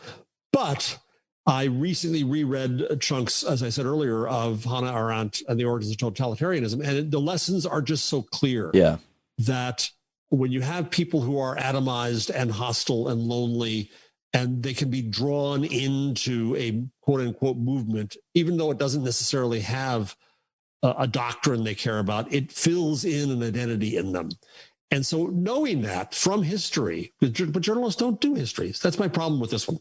but I recently reread chunks, as I said earlier, of Hannah Arendt and the Origins of Totalitarianism, and the lessons are just so clear. Yeah. That when you have people who are atomized and hostile and lonely, and they can be drawn into a quote unquote movement, even though it doesn't necessarily have a doctrine they care about, it fills in an identity in them. And so knowing that from history, but journalists don't do histories. That's my problem with this one,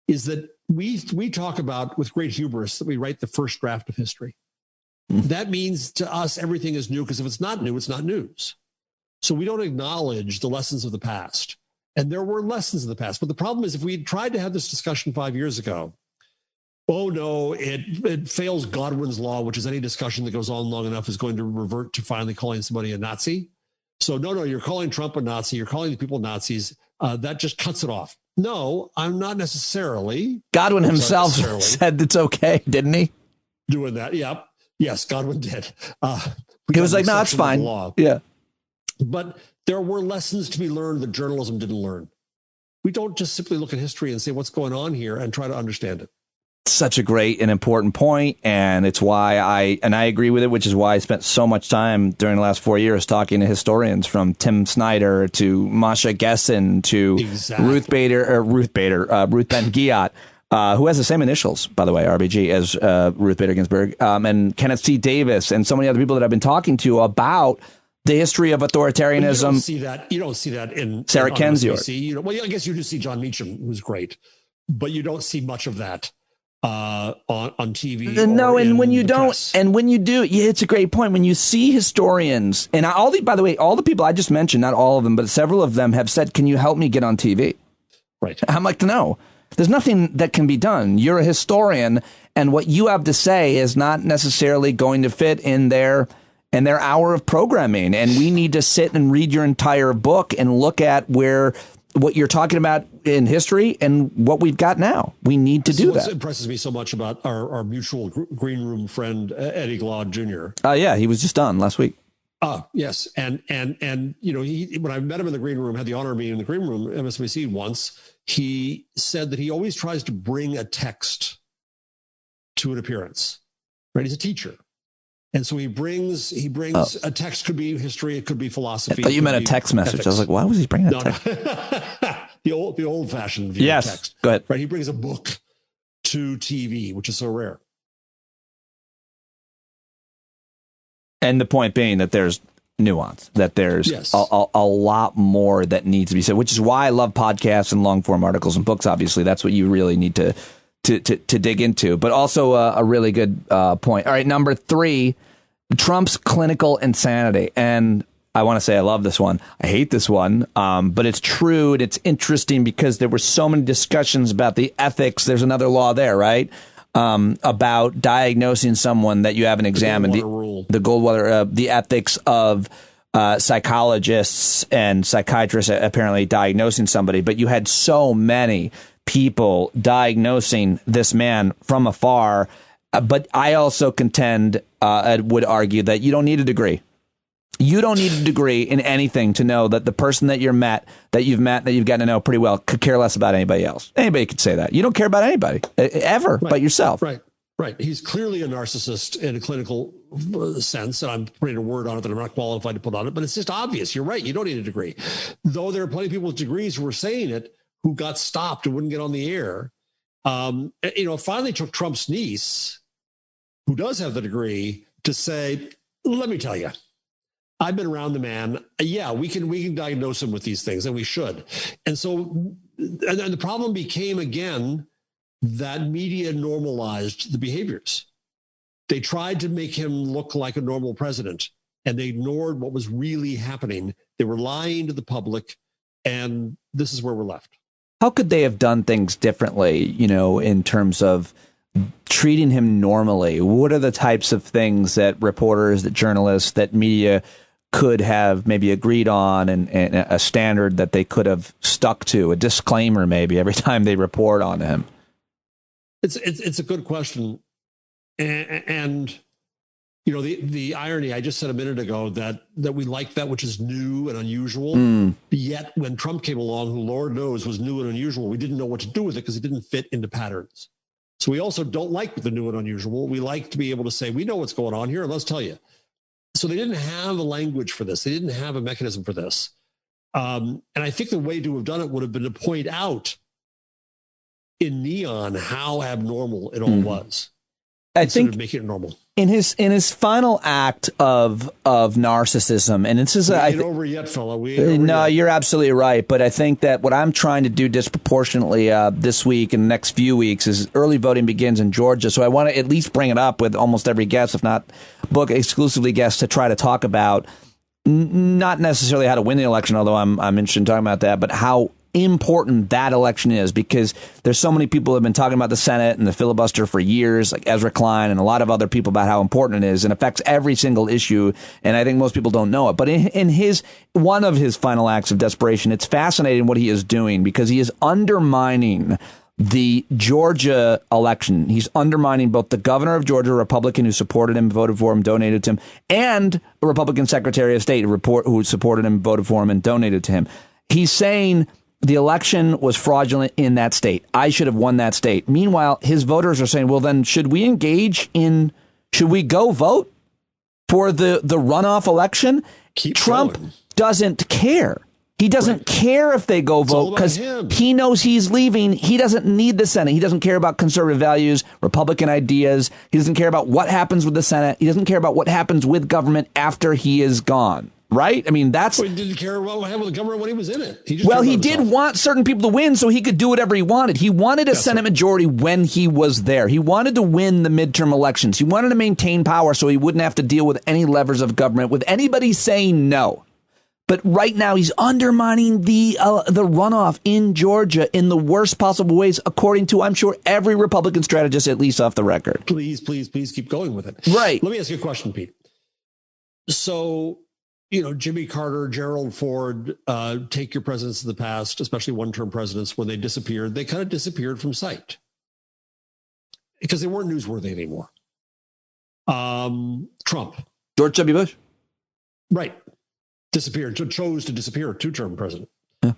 is that we talk about with great hubris that we write the first draft of history. That means to us, everything is new, because if it's not new, it's not news. So we don't acknowledge the lessons of the past. And there were lessons in the past. But the problem is, if we had tried to have this discussion 5 years ago, oh, no, it fails Godwin's law, which is any discussion that goes on long enough is going to revert to finally calling somebody a Nazi. So, no, you're calling Trump a Nazi. You're calling the people Nazis. That just cuts it off. No, I'm not necessarily. Godwin himself said it's okay, didn't he? Doing that, yeah. Yes, Godwin did. He was like, no, it's fine. Yeah. But there were lessons to be learned that journalism didn't learn. We don't just simply look at history and say what's going on here and try to understand it. Such a great and important point, and it's why I agree with it, which is why I spent so much time during the last 4 years talking to historians, from Tim Snyder to Masha Gessen to Ruth Ben-Ghiat, who has the same initials, by the way, RBG, as Ruth Bader Ginsburg, and Kenneth C. Davis, and so many other people that I've been talking to about the history of authoritarianism. You don't see that in Sarah Kendzior. I guess you do see John Meacham, who's great, but you don't see much of that on TV. No, and when you don't, press. And when you do, yeah, it's a great point. When you see historians, and by the way, all the people I just mentioned, not all of them, but several of them have said, "Can you help me get on TV?" Right. I'm like, no, there's nothing that can be done. You're a historian, and what you have to say is not necessarily going to fit in their hour of programming. And we need to sit and read your entire book and look at what you're talking about in history and what we've got now. We need to do that. What impresses me so much about our mutual green room friend, Eddie Glaude Jr. Yeah, he was just on last week. Yes. And he, when I met him in the green room, had the honor of meeting in the green room, MSNBC once, he said that he always tries to bring a text to an appearance, right? He's a teacher. And so he brings a text, could be history, it could be philosophy. I thought you meant a text message. Ethics. I was like, why was he bringing a text? The old fashioned view of text. Go ahead. Right. He brings a book to TV, which is so rare. And the point being that there's nuance, that there's a lot more that needs to be said, which is why I love podcasts and long form articles and books. Obviously, that's what you really need to dig into, but also a really good point. All right, number 3, Trump's clinical insanity. And I want to say I love this one. I hate this one, but it's true, and it's interesting because there were so many discussions about the ethics. There's another law there, right? About diagnosing someone that you haven't examined. The Goldwater, the ethics of psychologists and psychiatrists apparently diagnosing somebody, but you had so many people diagnosing this man from afar. But I also contend, would argue that you don't need a degree. You don't need a degree in anything to know that the person that you've gotten to know pretty well could care less about anybody else. Anybody could say that. You don't care about anybody ever but yourself. Right. He's clearly a narcissist in a clinical sense. And I'm putting a word on it that I'm not qualified to put on it, but it's just obvious. You're right. You don't need a degree. Though there are plenty of people with degrees who were saying it, who got stopped and wouldn't get on the air. It finally took Trump's niece, who does have the degree, to say, let me tell you, I've been around the man. Yeah, we can diagnose him with these things, and we should. And so, and the problem became, again, that media normalized the behaviors. They tried to make him look like a normal president, and they ignored what was really happening. They were lying to the public. And this is where we're left. How could they have done things differently, in terms of treating him normally? What are the types of things that reporters, that journalists, that media could have maybe agreed on, and a standard that they could have stuck to, a disclaimer maybe every time they report on him? It's a good question. And the irony, I just said a minute ago that we like that which is new and unusual. Yet when Trump came along, who Lord knows was new and unusual, we didn't know what to do with it because it didn't fit into patterns. So we also don't like the new and unusual. We like to be able to say, we know what's going on here, and let's tell you. So they didn't have a language for this. They didn't have a mechanism for this. And I think the way to have done it would have been to point out in neon how abnormal it all was. I think make it normal. In his final act of narcissism, and this is we ain't over yet, fella. No, you're absolutely right. But I think that what I'm trying to do disproportionately this week and the next few weeks is early voting begins in Georgia. So I want to at least bring it up with almost every guest, if not book exclusively guests, to try to talk about not necessarily how to win the election, although I'm interested in talking about that, but how important that election is, because there's so many people who have been talking about the Senate and the filibuster for years, like Ezra Klein and a lot of other people, about how important it is and affects every single issue. And I think most people don't know it. But in one of his final acts of desperation, it's fascinating what he is doing, because he is undermining the Georgia election. He's undermining both the governor of Georgia, a Republican who supported him, voted for him, donated to him, and a Republican Secretary of State who supported him, voted for him, and donated to him. He's saying the election was fraudulent in that state. I should have won that state. Meanwhile, his voters are saying, well, then should we go vote for the runoff election? Trump doesn't care. He doesn't care if they go vote, because he knows he's leaving. He doesn't need the Senate. He doesn't care about conservative values, Republican ideas. He doesn't care about what happens with the Senate. He doesn't care about what happens with government after he is gone. Right? I mean, that's... Well, he didn't care about what happened with the government when he was in it. He did want certain people to win so he could do whatever he wanted. He wanted a Senate majority when he was there. He wanted to win the midterm elections. He wanted to maintain power so he wouldn't have to deal with any levers of government, with anybody saying no. But right now, he's undermining the runoff in Georgia in the worst possible ways, according to, I'm sure, every Republican strategist, at least off the record. Please keep going with it. Right. Let me ask you a question, Pete. So... Jimmy Carter, Gerald Ford, take your presidents of the past, especially one-term presidents, when they disappeared, they kind of disappeared from sight because they weren't newsworthy anymore. Trump. George W. Bush. Right. Disappeared, chose to disappear, two-term president. Yeah.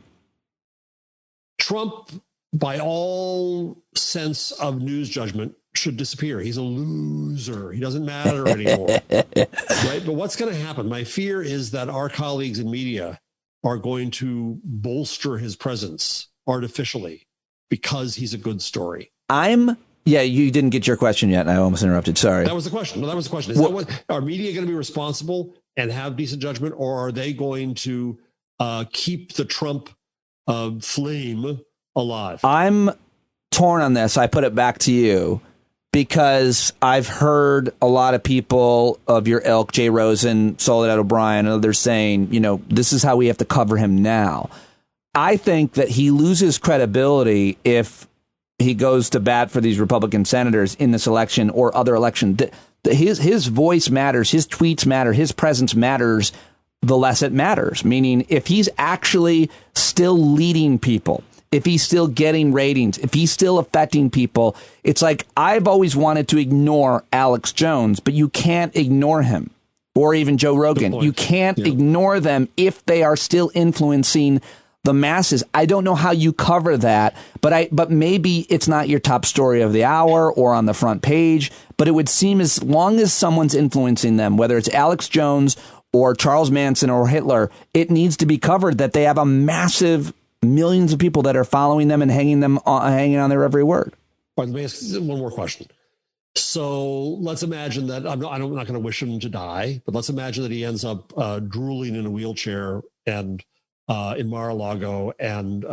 Trump, by all sense of news judgment, should disappear. He's a loser. He doesn't matter anymore. Right? But what's going to happen? My fear is that our colleagues in media are going to bolster his presence artificially because he's a good story. You didn't get your question yet, and I almost interrupted. Sorry. That was the question. No, that was the question. Are media going to be responsible and have decent judgment, or are they going to keep the Trump flame alive? I'm torn on this. I put it back to you, because I've heard a lot of people of your ilk, Jay Rosen, Soledad O'Brien, and others saying, this is how we have to cover him now. I think that he loses credibility if he goes to bat for these Republican senators in this election or other election. His voice matters, his tweets matter, his presence matters, the less it matters. Meaning, if he's actually still leading people, if he's still getting ratings, if he's still affecting people, it's like, I've always wanted to ignore Alex Jones, but you can't ignore him, or even Joe Rogan. You can't ignore them if they are still influencing the masses. I don't know how you cover that, but maybe it's not your top story of the hour or on the front page, but it would seem as long as someone's influencing them, whether it's Alex Jones or Charles Manson or Hitler, it needs to be covered that they have a massive millions of people that are following them and hanging on their every word. All right, let me ask one more question. So let's imagine that I'm not going to wish him to die, but let's imagine that he ends up drooling in a wheelchair and in Mar-a-Lago and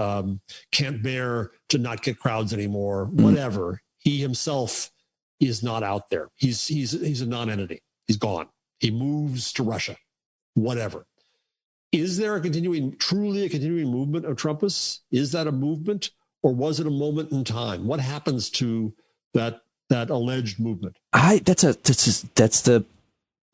can't bear to not get crowds anymore. Whatever. He himself is not out there. He's a non-entity. He's gone. He moves to Russia. Whatever. Is there truly a continuing movement of Trumpists? Is that a movement, or was it a moment in time? What happens to that alleged movement? That's the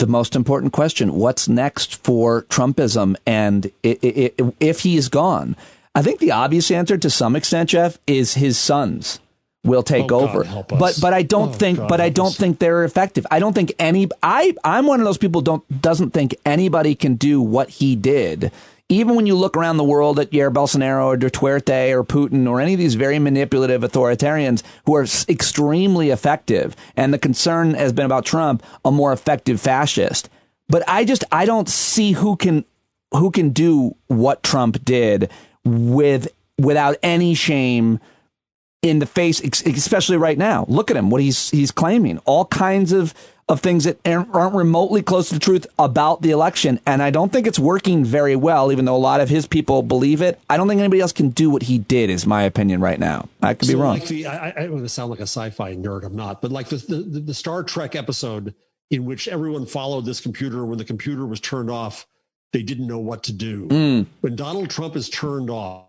most important question. What's next for Trumpism? And if he's gone, I think the obvious answer to some extent, Jeff, is his sons will take over. But I don't think they're effective. I don't think I'm one of those people doesn't think anybody can do what he did. Even when you look around the world at Jair Bolsonaro or Duterte or Putin or any of these very manipulative authoritarians who are extremely effective, and the concern has been about Trump, a more effective fascist. But I don't see who can do what Trump did without any shame in the face, especially right now. Look at him, what he's claiming, all kinds of things that aren't remotely close to the truth about the election. And I don't think it's working very well, even though a lot of his people believe it. I don't think anybody else can do what he did, is my opinion right now. I could be wrong. I don't want to sound like a sci-fi nerd. I'm not. But like the Star Trek episode in which everyone followed this computer, when the computer was turned off, they didn't know what to do. When Donald Trump is turned off,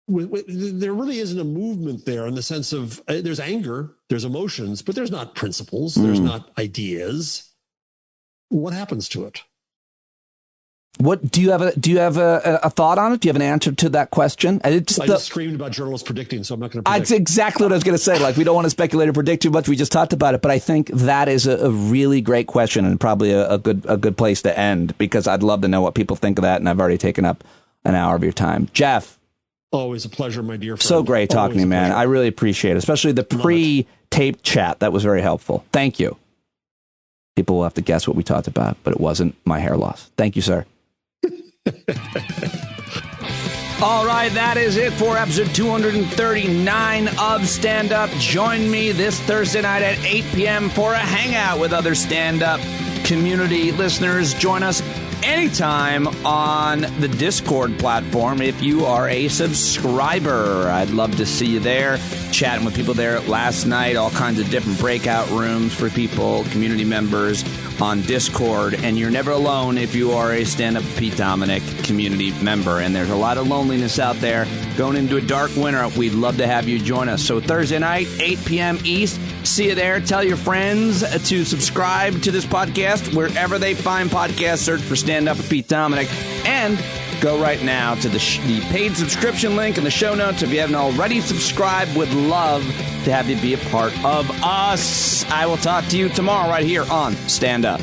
there really isn't a movement there, in the sense of there's anger, there's emotions, but there's not principles, there's not ideas. What happens to it? What do you have a thought on it? Do you have an answer to that question? I just screamed about journalists predicting, so I'm not going to predict. That's exactly what I was going to say. Like, we don't want to speculate or predict too much. We just talked about it, but I think that is a really great question, and probably a good place to end, because I'd love to know what people think of that, and I've already taken up an hour of your time. Jeff. Always a pleasure, my dear friend. So great talking to you, man. I really appreciate it, especially the pre-taped chat. That was very helpful. Thank you. People will have to guess what we talked about, but it wasn't my hair loss. Thank you, sir. All right, that is it for episode 239 of Stand Up. Join me this Thursday night at 8 p.m. for a hangout with other Stand Up community listeners. Join us anytime on the Discord platform if you are a subscriber. I'd love to see you there. Chatting with people there last night, all kinds of different breakout rooms for people, community members on Discord. And you're never alone if you are a Stand Up Pete Dominic community member. And there's a lot of loneliness out there going into a dark winter. We'd love to have you join us. So Thursday night, 8 p.m. East. See you there. Tell your friends to subscribe to this podcast wherever they find podcasts. Search for Stand Up with Pete Dominic. And go right now to the paid subscription link in the show notes. If you haven't already subscribed, would love to have you be a part of us. I will talk to you tomorrow right here on Stand Up.